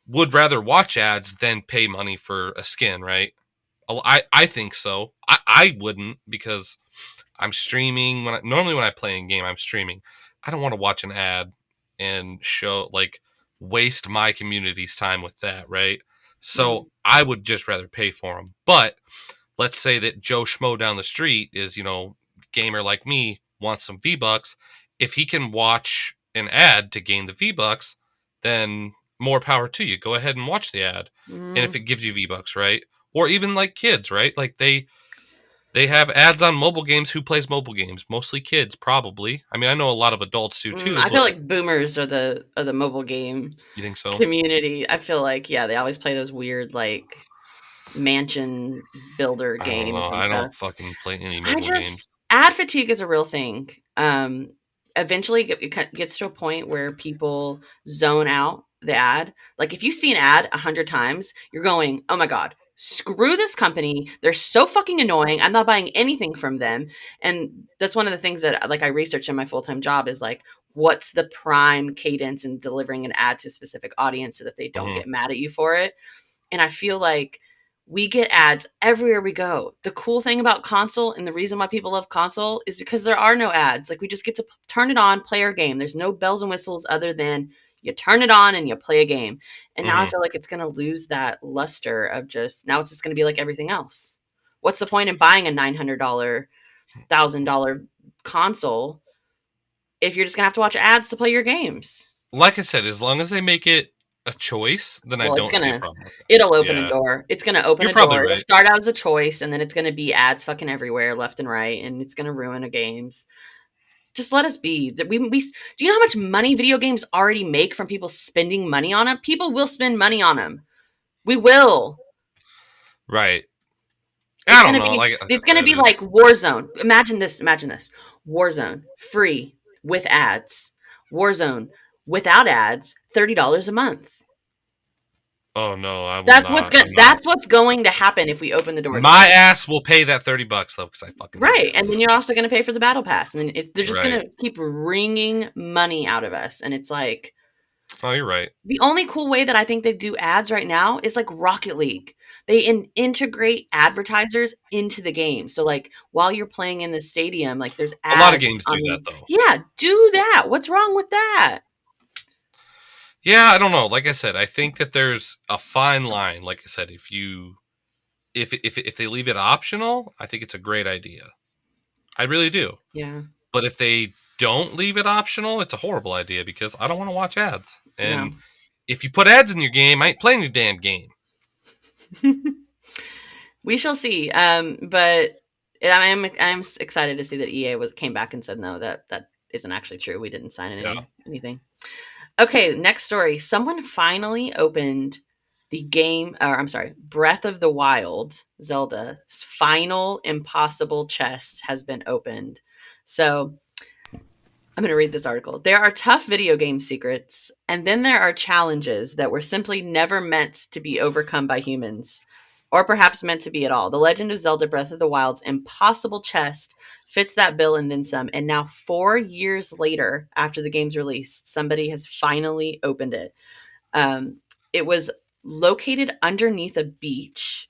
would rather watch ads than pay money for a skin, right? I think so. I wouldn't because I'm streaming normally when I play a game I'm streaming. I don't want to watch an ad and show like waste my community's time with that, right? So mhm, I would just rather pay for them. But let's say that Joe Schmo down the street is, gamer like me, wants some V Bucks. If he can watch an ad to gain the V Bucks, then more power to you. Go ahead and watch the ad. And if mm. it gives you V Bucks, right? Or even like kids, right? Like they have ads on mobile games. Who plays mobile games? Mostly kids, probably. I mean, I know a lot of adults do too, I feel but like boomers are the mobile game you think so? community. I feel like, yeah, they always play those weird, like, mansion builder I don't know. games and I stuff. don't fucking play any I mobile games. just ad fatigue is a real thing. eventually it gets to a point where people zone out the ad. Like if you see an ad 100 times, you're going, oh my God, screw this company. They're so fucking annoying. I'm not buying anything from them. And that's one of the things that like I research in my full-time job is like, what's the prime cadence in delivering an ad to a specific audience so that they don't Hmm. get mad at you for it. And I feel like we get ads everywhere we go. The cool thing about console and the reason why people love console is because there are no ads. Like we just get to turn it on, play our game. There's no bells and whistles other than you turn it on and you play a game. And now I Hmm. feel like it's going to lose that luster of just now it's just going to be like everything else. What's the point in buying a $900, $1,000 console if you're just going to have to watch ads to play your games? Like I said, as long as they make it a choice, then I Well, don't see a problem with that. it'll open a Yeah, door. It's gonna open you're a probably door. It'll right. start out as a choice, and then it's gonna be ads fucking everywhere, left and right, and it's gonna ruin the games. Just let us be. Do you know how much money video games already make from people spending money on them? People will spend money on them. We will. Right. I It's don't gonna know. be. Like I It's gonna said, be like Warzone. Imagine this. Imagine this. Warzone free with ads. Warzone without ads. $30 a month. oh no, I will not. I'm not. That's what's going to happen if we open the door to My it. ass will pay that $30 though, because I fucking hate Right, and then ads. you're also gonna pay for the battle pass, and then they're just Right. gonna keep wringing money out of us, and it's like Oh, you're right. the only cool way that I think they do ads right now is like Rocket League. They integrate advertisers into the game, so, like, while you're playing in the stadium, like, there's A lot of ads games do on that the though. Yeah, do that. What's wrong with that? Yeah, I don't know. Like I said, I think that there's a fine line. Like I said, if they leave it optional, I think it's a great idea. I really do. Yeah, But if they don't leave it optional, it's a horrible idea because I don't want to watch ads. And no. if you put ads in your game, I ain't playing your damn game. We shall see, but I'm excited to see that EA came back and said, "No, that isn't actually true. We didn't sign Yeah. anything." Okay, next story. Someone finally opened the game, or I'm sorry, Breath of the Wild, Zelda's final impossible chest has been opened. So I'm going to read this article. There are tough video game secrets, and then there are challenges that were simply never meant to be overcome by humans, or perhaps meant to be at all. The Legend of Zelda Breath of the Wild's impossible chest fits that bill and then some. And now, 4 years later, after the game's release, somebody has finally opened it. Um, it was located underneath a beach,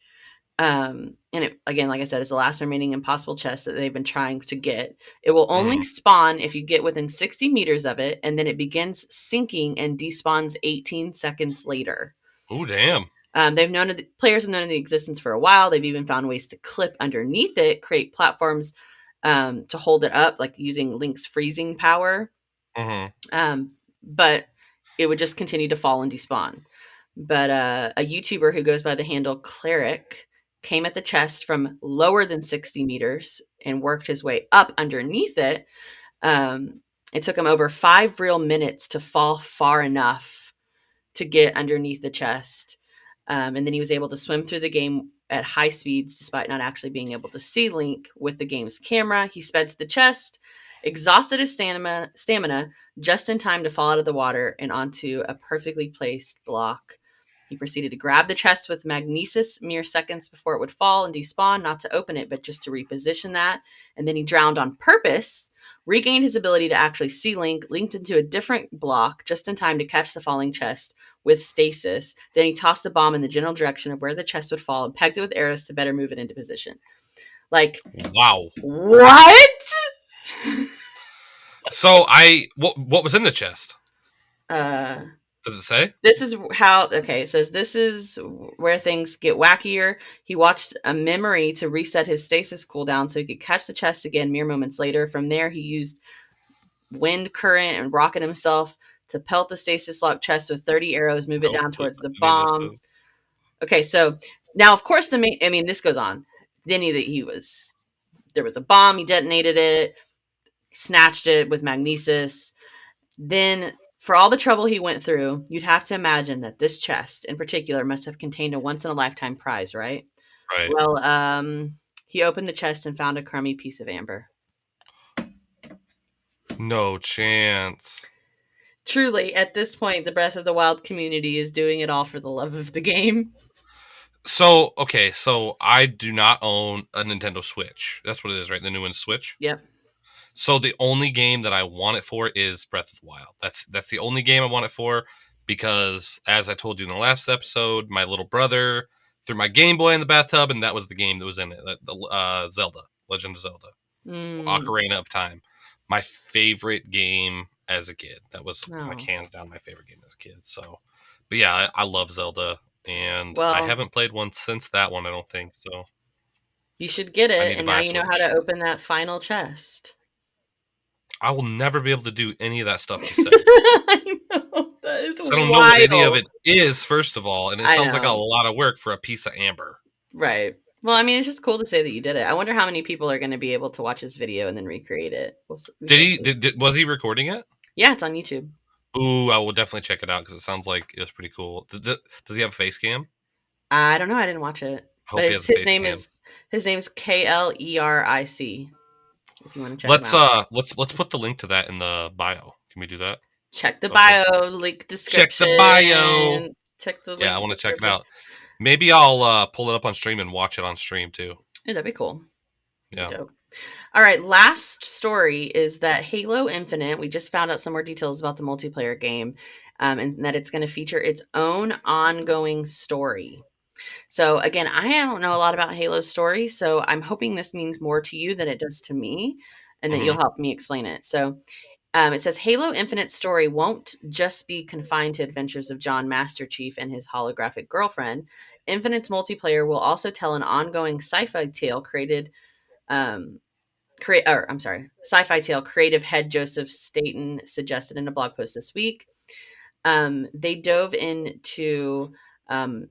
and it, again, like I said, it's the last remaining impossible chest that they've been trying to get. It will only Mm. spawn if you get within 60 meters of it, and then it begins sinking and despawns 18 seconds later. Ooh, damn. Players have known of the existence for a while. They've even found ways to clip underneath it, create platforms to hold it up, like using Link's freezing power. Hmm. But it would just continue to fall and despawn. But a YouTuber who goes by the handle Kleric came at the chest from lower than 60 meters and worked his way up underneath it. Um, it took him over 5 real minutes to fall far enough to get underneath the chest. And then he was able to swim through the game at high speeds despite not actually being able to see Link with the game's camera. He sped to the chest, exhausted his stamina just in time to fall out of the water and onto a perfectly placed block. He proceeded to grab the chest with magnesis mere seconds before it would fall and despawn, not to open it, but just to reposition that. And then he drowned on purpose, regained his ability to actually see Link, linked into a different block just in time to catch the falling chest with stasis. Then he tossed a bomb in the general direction of where the chest would fall and pegged it with arrows to better move it into position. Like, Wow. what? So what was in the chest? Uh, Does it say? This is how, okay, it says this is where things get wackier. He watched a memory to reset his stasis cooldown so he could catch the chest again mere moments later. From there, he used wind current and rocket himself to pelt the stasis locked chest with 30 arrows, move it Don't down click towards the any of this. bomb. Okay, so now, of course, this goes on. Then there was a bomb, he detonated it, snatched it with magnesis. Then, for all the trouble he went through, you'd have to imagine that this chest in particular must have contained a once in a lifetime prize, right? Right. Well, he opened the chest and found a crummy piece of amber. No chance. Truly, at this point, the Breath of the Wild community is doing it all for the love of the game. So, okay, so I do not own a Nintendo Switch. That's what it is, right? The new one Switch. Yep. So the only game that I want it for is Breath of the Wild. That's the only game I want it for because, as I told you in the last episode, my little brother threw my Game Boy in the bathtub, and that was the game that was in it. Zelda, Legend of Zelda, Mm. Ocarina of Time, my favorite game as a kid. That was like Oh. hands down my favorite game as a kid. So, but yeah, I love Zelda, and I Well, haven't played one since that one. I don't think so. you should get I it, need to and buy now a you know how Switch. to open that final chest. I will never be able to do any of that stuff you said. I know. That is So I don't know what any of wild. it is, first of all, and it I sounds like a know. lot of work for a piece of amber. Right. Well, I mean, it's just cool to say that you did it. I wonder how many people are going to be able to watch this video and then recreate it. We Did shall he? see. Was he recording it? Yeah, it's on YouTube. Ooh, I will definitely check it out because it sounds like it was pretty cool. Does he have a face cam? I don't know. I didn't watch it, but Hope he has a face cam. his name's Kleric. If you want to check him Let's out, let's put the link to that in the bio. Can we do that? check the Okay. bio link Check the bio. description. Check the Yeah, I link want to check it description. out. Maybe I'll pull it up on stream and watch it on stream too. Yeah, that'd be cool. That'd Yeah. be dope. All right, last story is that Halo Infinite, we just found out some more details about the multiplayer game, and that it's going to feature its own ongoing story. So, again, I don't know a lot about Halo's story, so I'm hoping this means more to you than it does to me, and that you'll Hmm. help me explain it. So, it says Halo Infinite's story won't just be confined to adventures of John Master Chief and his holographic girlfriend. Infinite's multiplayer will also tell an ongoing sci-fi tale created um, sci-fi tale creative head Joseph Staten suggested in a blog post this week. They dove into um,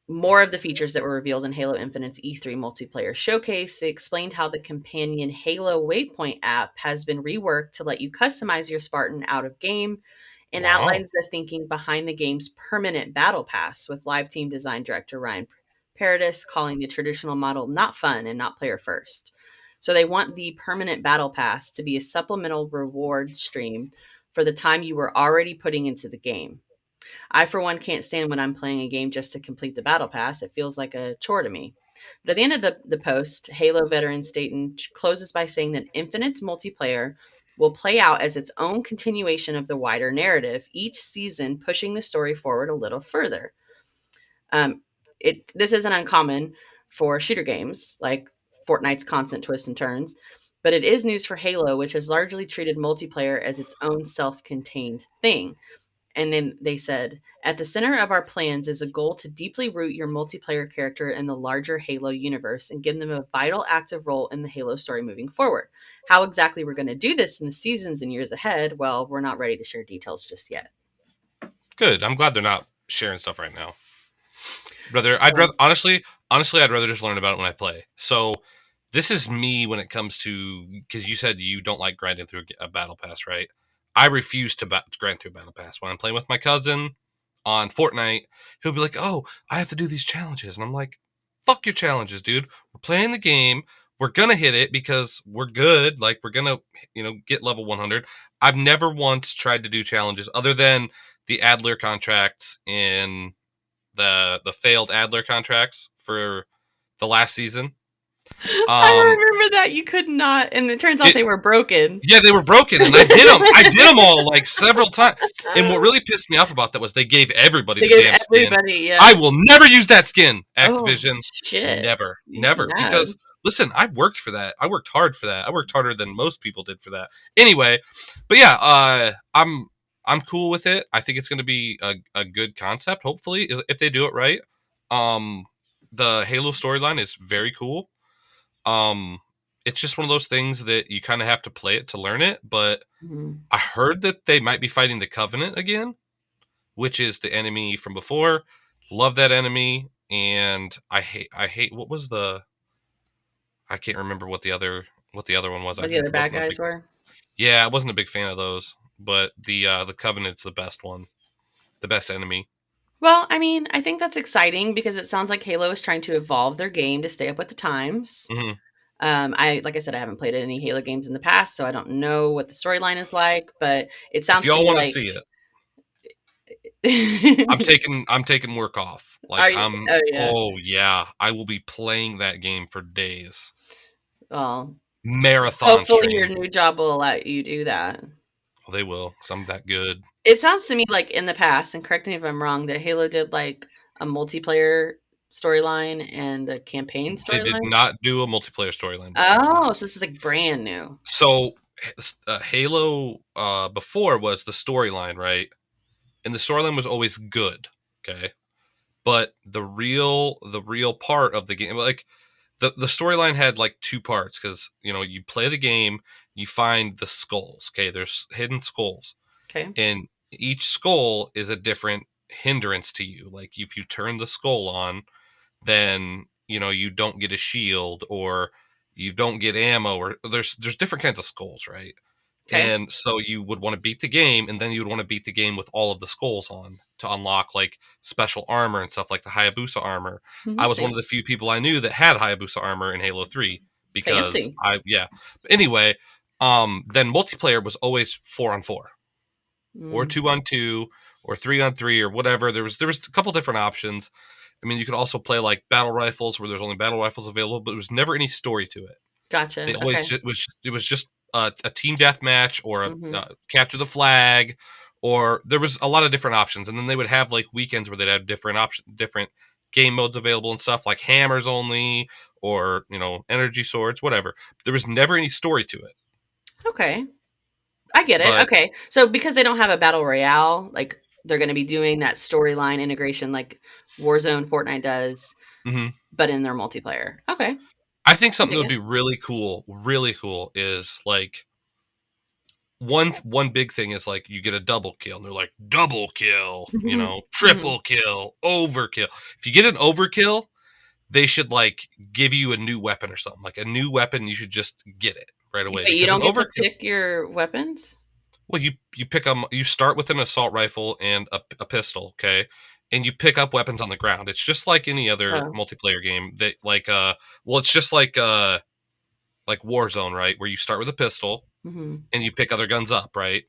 more of the features that were revealed in Halo Infinite's E3 multiplayer showcase. They explained how the companion Halo Waypoint app has been reworked to let you customize your Spartan out of game, and Wow. outlines the thinking behind the game's permanent battle pass, with live team design director Ryan Paradis calling the traditional model not fun and not player first. So they want the permanent battle pass to be a supplemental reward stream for the time you were already putting into the game. I, for one, can't stand when I'm playing a game just to complete the battle pass. It feels like a chore to me. But at the end of the post, Halo veteran Staten closes by saying that Infinite's multiplayer will play out as its own continuation of the wider narrative, each season pushing the story forward a little further. Um, this isn't uncommon for shooter games like Fortnite's constant twists and turns, but it is news for Halo, which has largely treated multiplayer as its own self-contained thing. And then they said, at the center of our plans is a goal to deeply root your multiplayer character in the larger Halo universe and give them a vital active role in the Halo story moving forward. How exactly we're going to do this in the seasons and years ahead, well, we're not ready to share details just yet. Good. I'm glad they're not sharing stuff right now. Brother, I'd So, rather honestly, I'd rather just learn about it when I play. So this is me when it comes to because you said you don't like grinding through a battle pass, right? I refuse to grind through a battle pass when I'm playing with my cousin on Fortnite. He'll be like, "Oh, I have to do these challenges," and I'm like, "Fuck your challenges, dude. We're playing the game. We're gonna hit it because we're good. Like we're gonna, get level 100." I've never once tried to do challenges other than the Adler contracts in the failed Adler contracts for the last season. I Um, remember that you could not, and it turns out it, they were broken. yeah, they were broken, and I did them. I did them all like several times. And what really pissed me off about that was they gave everybody They the gave damn skin. everybody, I yeah. will never use that skin, Oh, Activision. shit. Never, You never. shouldn't have. Because listen, I worked for that. I worked hard for that. I worked harder than most people did for that. Anyway, but yeah, I'm cool with it. I think it's going to be a good concept. Hopefully, if they do it right. Um, the Halo storyline is very cool. Um, it's just one of those things that you kind of have to play it to learn it. But Mhm. I heard that they might be fighting the Covenant again, which is the enemy from before. Love that enemy, and I hate what was the I can't remember what the other one was. I What the other didn't bad wasn't a guys big were? yeah I wasn't a big fan of those, but the Covenant's the best one, the best enemy. Well, I mean, I think that's exciting because it sounds like Halo is trying to evolve their game to stay up with the times. Hmm. Like I said, I haven't played any Halo games in the past, so I don't know what the storyline is like. But it If sounds to y'all me want to like. see it, I'm taking work off. Like Are you? Oh yeah. oh yeah, I will be playing that game for days. Well, Marathon hopefully your stream. new job will let you do that. Well, they will, because I'm that good. It sounds to me like in the past, and correct me if I'm wrong, that Halo did like a multiplayer storyline and a campaign They did storyline. not do a multiplayer storyline before, no. Oh, so this is like brand new. So Halo before was the storyline, right? And the storyline was always good, okay? But the real part of the game, like the storyline had like two parts, because you play the game, you find the skulls. Okay, there's hidden skulls, Okay. and each skull is a different hindrance to you. Like if you turn the skull on, then you don't get a shield, or you don't get ammo, or there's different kinds of skulls, right? Okay. And so you would want to beat the game, and then you would want to beat the game with all of the skulls on to unlock like special armor and stuff like the Hayabusa armor. I was one See, of the few people I knew that had Hayabusa armor in Halo 3, because fancy. yeah. Anyway, then multiplayer was always 4-on-4, or Mm, 2-on-2, or 3-on-3, or whatever. There was a couple different options. I mean, you could also play like battle rifles, where there's only battle rifles available, but there was never any story to it. They gotcha. always Okay. it was just a team death match, or a Hmm. capture the flag, or there was a lot of different options. And then they would have like weekends where they'd have different game modes available and stuff, like hammers only, or energy swords, whatever. There was never any story to it. Okay. I get it. But Okay. So because they don't have a battle royale, like they're going to be doing that storyline integration like Warzone, Fortnite does, mhm. but in their multiplayer. Okay. I think I something that dig would it. be really cool, is like one big thing is like you get a double kill, and they're like double kill, Mhm. Mhm. triple kill, overkill. If you get an overkill, they should like give you a new weapon or something. Like a new weapon, you should just get it right away, But you because an don't get to overkill. pick your weapons? Well, you pick them. You start with an assault rifle and a pistol, okay, and you pick up weapons on the ground. It's just like any other Oh. multiplayer game. That well, it's just like Warzone, right, where you start with a pistol Mhm. and you pick other guns up, right?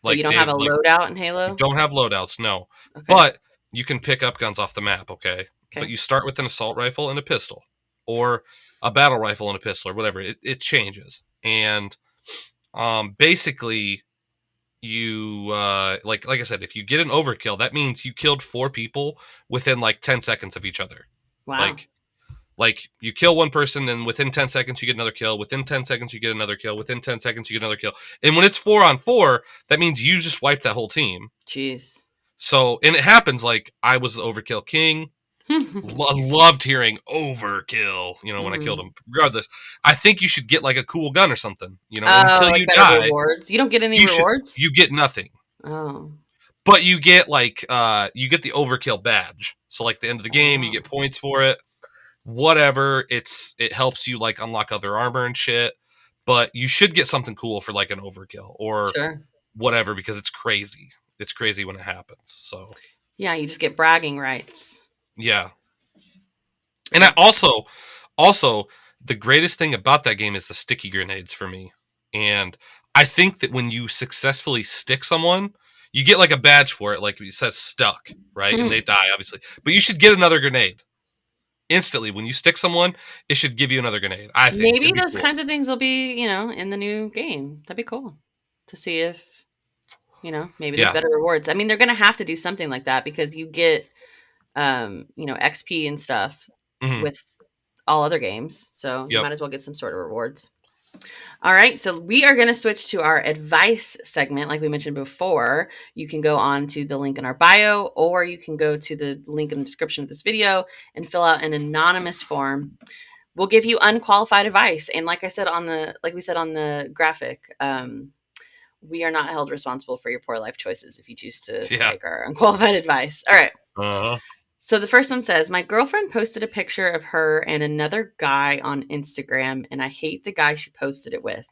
But you Like don't they have have a like loadout in You Halo? don't have loadouts, no, Okay. but you can pick up guns off the map, okay? But Okay. you start with an assault rifle and a pistol, or a battle rifle and a pistol, or whatever. It changes, and basically you like I said, if you get an overkill, that means you killed four people within like 10 seconds of each other. Wow. Like you kill one person, and within 10 seconds you get another kill. Within 10 seconds you get another kill. Within 10 seconds you get another kill. And when it's 4-on-4, that means you just wiped that whole team. Jeez. So, and it happens, like I was the overkill king. Loved hearing overkill, when I killed Mhm. him. Regardless, I think you should get like a cool gun or something, Oh, until like you better die. rewards? You don't get any You should rewards? you get nothing. Oh. But you get like you get the overkill badge. So like the end of the game, you Oh. get points for it. Whatever, it helps you like unlock other armor and shit. But you should get something cool for like an overkill or Sure. whatever, because it's crazy. It's crazy when it happens. So Yeah, you just get bragging rights. yeah. And I Good. also the greatest thing about that game is the sticky grenades for me. And I think that when you successfully stick someone, you get like a badge for it, like it says stuck, right? And they die, obviously. But you should get another grenade instantly. When you stick someone, it should give you another grenade. I think Maybe it'd be those cool. kinds of things will be, in the new game. That'd be cool to see if, maybe there's Yeah. better rewards. I mean, they're gonna have to do something like that because you get, XP and stuff Hmm. with all other games. So you Yep. might as well get some sort of rewards. All right, so we are going to switch to our advice segment. Like we mentioned before, you can go on to the link in our bio, or you can go to the link in the description of this video and fill out an anonymous form. We'll give you unqualified advice, and like we said on the graphic, we are not held responsible for your poor life choices if you choose to Yeah. take our unqualified advice. All right. Uh-huh. So the first one says, my girlfriend posted a picture of her and another guy on Instagram, and I hate the guy she posted it with.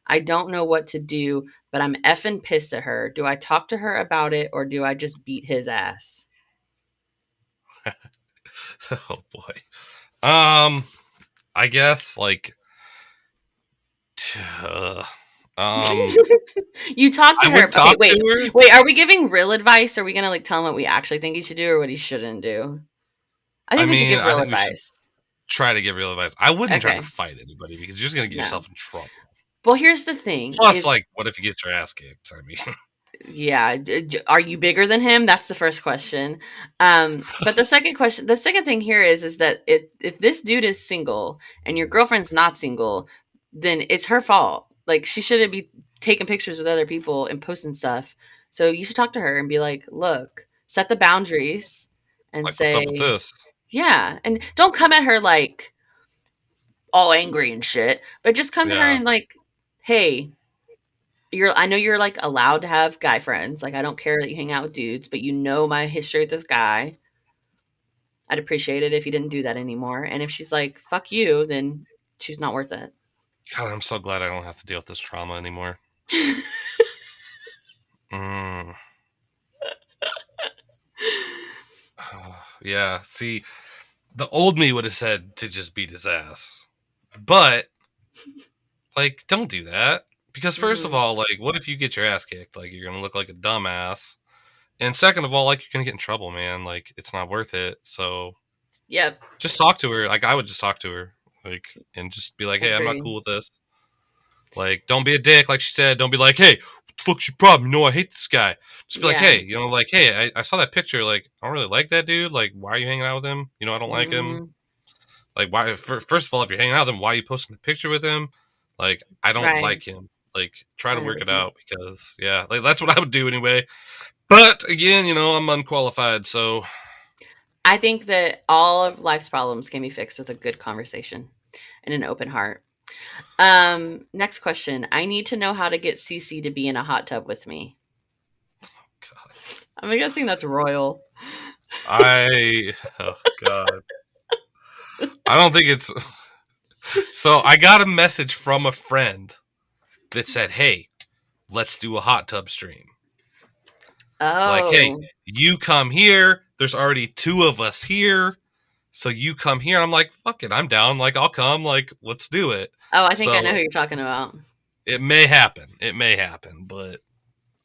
I don't know what to do, but I'm effing pissed at her. Do I talk to her about it or do I just beat his ass? Oh boy. I guess like um, You talk to I her. would Okay, talk wait. to her. Wait, are we giving real advice? Or are we gonna like tell him what we actually think he should do or what he shouldn't do? I I think we should mean, give I real think we should advice. try to give real advice. I wouldn't try to Okay. fight anybody because you're just gonna get No. yourself in trouble. Well, here's the thing Plus, is like, what if you get your ass kicked? I mean, yeah, are you bigger than him? That's the first question. But the second thing here is that if this dude is single and your girlfriend's not single, then it's her fault. Like she shouldn't be taking pictures with other people and posting stuff. So you should talk to her and be like, "Look, set the boundaries and like, what's up with say, this? yeah, and don't come at her like all angry and shit, but just come to her Yeah, and like, hey, I know you're like allowed to have guy friends. Like I don't care that you hang out with dudes, but you know my history with this guy. I'd appreciate it if you didn't do that anymore. And if she's like, fuck you, then she's not worth it. God, I'm so glad I don't have to deal with this trauma anymore. Mm. Yeah, see, the old me would have said to just beat his ass. But, like, don't do that. Because, first of Hmm. all, like, what if you get your ass kicked? Like, you're going to look like a dumbass. And second of all, like, you're going to get in trouble, man. Like, it's not worth it. So, Yep. just talk to her. Like, I would just talk to her. Like, and just be like, hey, I'm not Agreed. cool with this. Like, don't be a dick, like she said. Don't be like, hey, what the fuck's your problem? You know, I hate this guy. Just be like, Yeah. hey, like, hey, I saw that picture. Like, I don't really like that dude. Like, why are you hanging out with him? You know, I don't like him. Hmm. Like, why? First of all, if you're hanging out with him, why are you posting a picture with him? Like, I don't Right. like him. Like, try to work it 100%. out because, yeah, like that's what I would do anyway. But again, I'm unqualified, so I think that all of life's problems can be fixed with a good conversation and an open heart. Next question. I need to know how to get Cece to be in a hot tub with me. God, I'm guessing that's royal. oh God, I don't think it's. So I got a message from a friend that said, "Hey, let's do a hot tub stream. Like, hey, Oh. you come here. There's already two of us here, so you come here." I'm like, "Fuck it, I'm down. Like, I'll come. Like, let's do it." Oh, I think I know So who you're talking about. it may happen. It may happen, but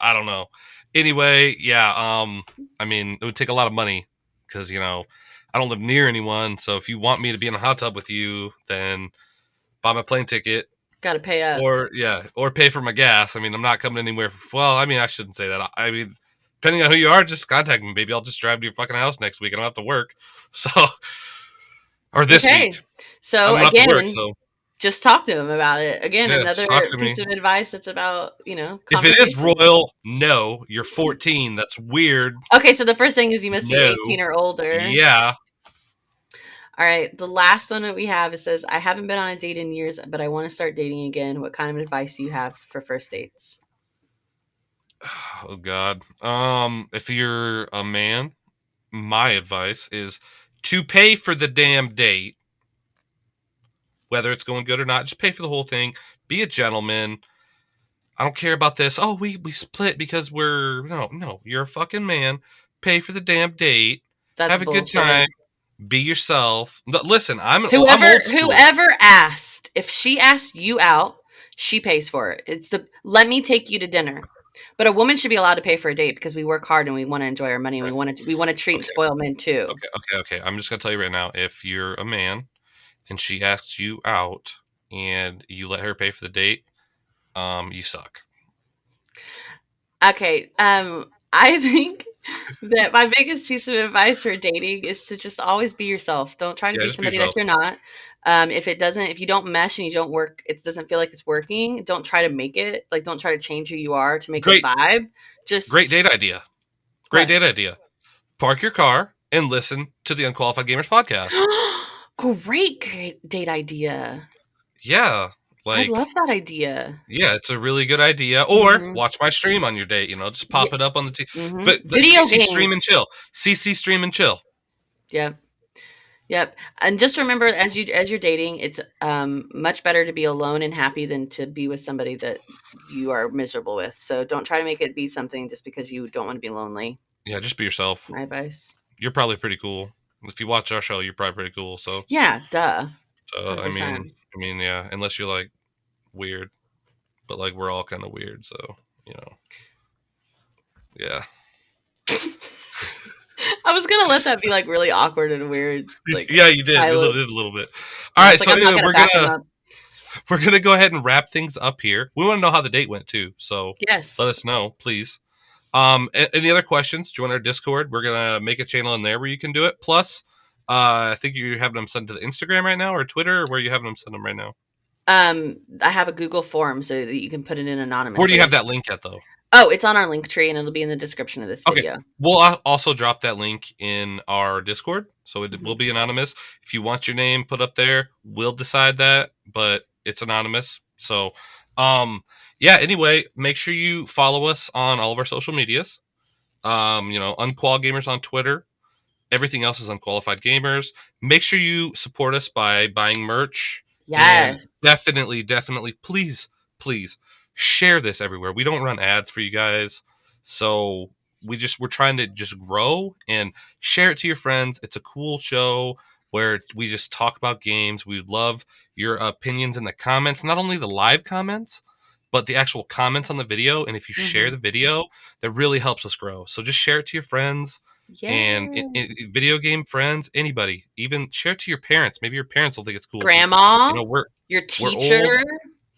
I don't know. Anyway, yeah. I mean, it would take a lot of money because I don't live near anyone. So if you want me to be in a hot tub with you, then buy my plane ticket. Got to pay up. Or yeah, or pay for my gas. I mean, I'm not coming anywhere. Well, I mean, I shouldn't say that. I mean, depending on who you are, just contact me, baby. I'll just drive to your fucking house next week. I don't have to work. So, or this week, Okay. I So don't have to work. again, So just talk to him about it. Again, yeah, another just talk to me. piece of advice that's about, If it is conversation. royal, no. You're 14. That's weird. Okay, so the first thing is you must be No. 18 or older. Yeah. All right, the last one that we have, it says, I haven't been on a date in years, but I want to start dating again. What kind of advice do you have for first dates? Oh God. If you're a man, my advice is to pay for the damn date, whether it's going good or not. Just pay for the whole thing. Be a gentleman. I don't care about this. Oh, we split because we're no. You're a fucking man. Pay for the damn date. That's Have a good bullshit. time. Be yourself. Listen, I'm Whoever old school. whoever asked, if she asked you out, she pays for it. It's the let me take you to dinner. But a woman should be allowed to pay for a date because we work hard and we want to enjoy our money and Right. we want to treat and Okay. spoil men too. Okay. I'm just gonna tell you right now. If you're a man and she asks you out and you let her pay for the date, you suck. Okay. I think that my biggest piece of advice for dating is to just always be yourself. Don't try to Yeah, be just be somebody that yourself. you're not. If you don't mesh and you don't work, it doesn't feel like it's working. Don't try to make it. Like, don't try to change who you are to make it Great, vibe. great Just date idea. Great what? date idea. Park your car and listen to the Unqualified Gamers podcast. Great date idea. Yeah, I love like that idea. yeah, it's a really good idea. Or Mhm. watch my stream on your date. Just Yeah. pop it up on the Mhm. but Video CC stream and games. chill. CC stream and chill. Yep. Yep. And just remember as you're dating, it's much better to be alone and happy than to be with somebody that you are miserable with. So don't try to make it be something just because you don't want to be lonely. Yeah, just be yourself. My advice. You're probably pretty cool. If you watch our show, you're probably pretty cool. So, Yeah, duh. I mean, 100%. yeah, unless you're like weird. but like we're all kind of weird, so you know, yeah. I was gonna let that be like really awkward and weird, like Yeah, you did. You silence. did a little bit. All And right, it's like so I'm not anyway, gonna back him up. we're gonna go ahead and wrap things up here. We want to know how the date went too, so let Yes. us know, please. Any other questions? Join our Discord. We're gonna make a channel in there where you can do it. Plus, I think you're having them sent to the Instagram right now or Twitter, or where are you having them send them right now? I have a Google form so that you can put it in Where do you have anonymously. that link at though? Oh, it's on our link tree and it'll be in the description of this Okay. video. We'll also drop that link in our Discord, so it will be anonymous. If you want your name put up there, we'll decide that, but it's anonymous. So, yeah. Anyway, make sure you follow us on all of our social medias. Unqual Gamers on Twitter. Everything else is Unqualified Gamers. Make sure you support us by buying merch. And Yes. definitely, please share this everywhere. We don't run ads for you guys. So we're trying to just grow and share it to your friends. It's a cool show where we just talk about games. We would love your opinions in the comments, not only the live comments, but the actual comments on the video. And if you share the video, that really helps us grow. So just share it to your friends and Yes. video game friends, anybody, even share it to your parents. Maybe your parents will think it's cool because Grandma, we're your old, teacher.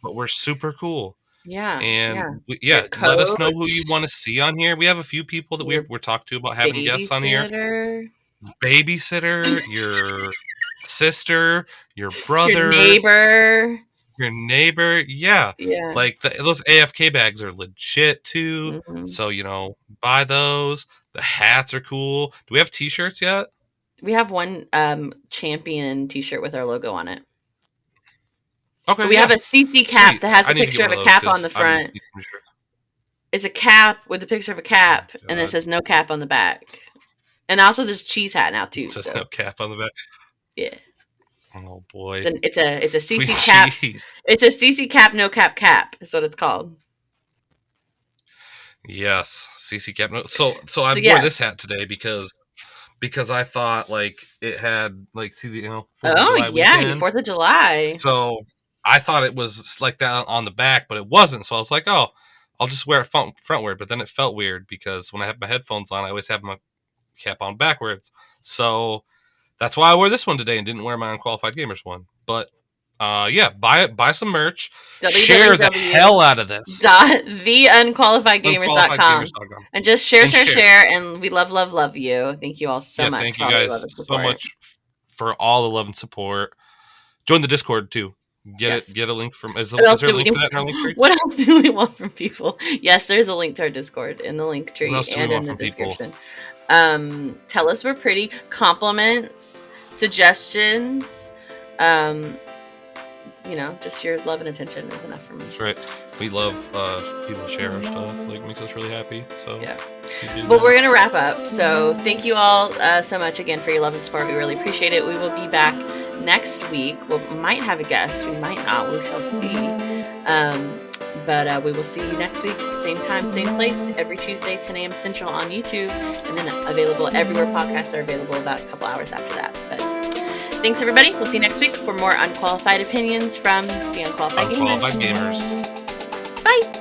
but we're super cool. Yeah. And Yeah. Your yeah, let us know who you coach, want to see on here. We have a few people that your we're talked to about having guests on here. babysitter, Babysitter, your sister, your your brother, neighbor. your neighbor. Yeah, Yeah. like those AFK bags are legit too. Mhm. So buy those. The hats are cool. Do we have T-shirts yet? We have one champion t-shirt with our logo on it. Okay, We have yeah. a CC cap Sweet. that has I a need to get picture one of of a those cap on because the I need front. these t-shirts. It's a cap with a picture of a Oh cap, and then it God. says no cap on the back. And also there's cheese hat now It too. says no So cap on the back. yeah, Oh boy. then it's a Sweet CC cap. cheese. It's a CC cap, no cap is what it's called. Yes. CC cap. So I So wore yeah. this hat today because I thought like it had like see the 4th of Oh July yeah, weekend. 4th of July. So I thought it was like that on the back, but it wasn't. So I was like, oh, I'll just wear it frontward. But then it felt weird because when I have my headphones on, I always have my cap on backwards. So that's why I wore this one today and didn't wear my Unqualified Gamers one. But yeah, buy some merch. Share the hell out of this. www.theunqualifiedgamers.com Unqualifiedgamers.com. and just share, And share, share. share, and we love you. Thank you all so Yeah, much thank for you all your love guys and so support. much for all the love and support. Join the Discord too. Yes. Get a link from is What else there a do we link for that in our link tree? What else do we want from people? Yes, there's a link to our Discord in the link What tree else do we and in want the from people? description. Tell us we're pretty. Compliments, suggestions, just your love and attention is enough for me. That's right. We love people share our stuff. Like makes us really happy. So yeah. Well, But we're gonna wrap up. So thank you all so much again for your love and support. We really appreciate it. We will be back next week. We might have a guest. We might not. We shall see. But we will see you next week, same time, same place, every Tuesday, 10 a.m. Central on YouTube, and then available everywhere podcasts are available about a couple hours after that. But thanks, everybody. We'll see you next week for more unqualified opinions from the Unqualified Gamers. Bye.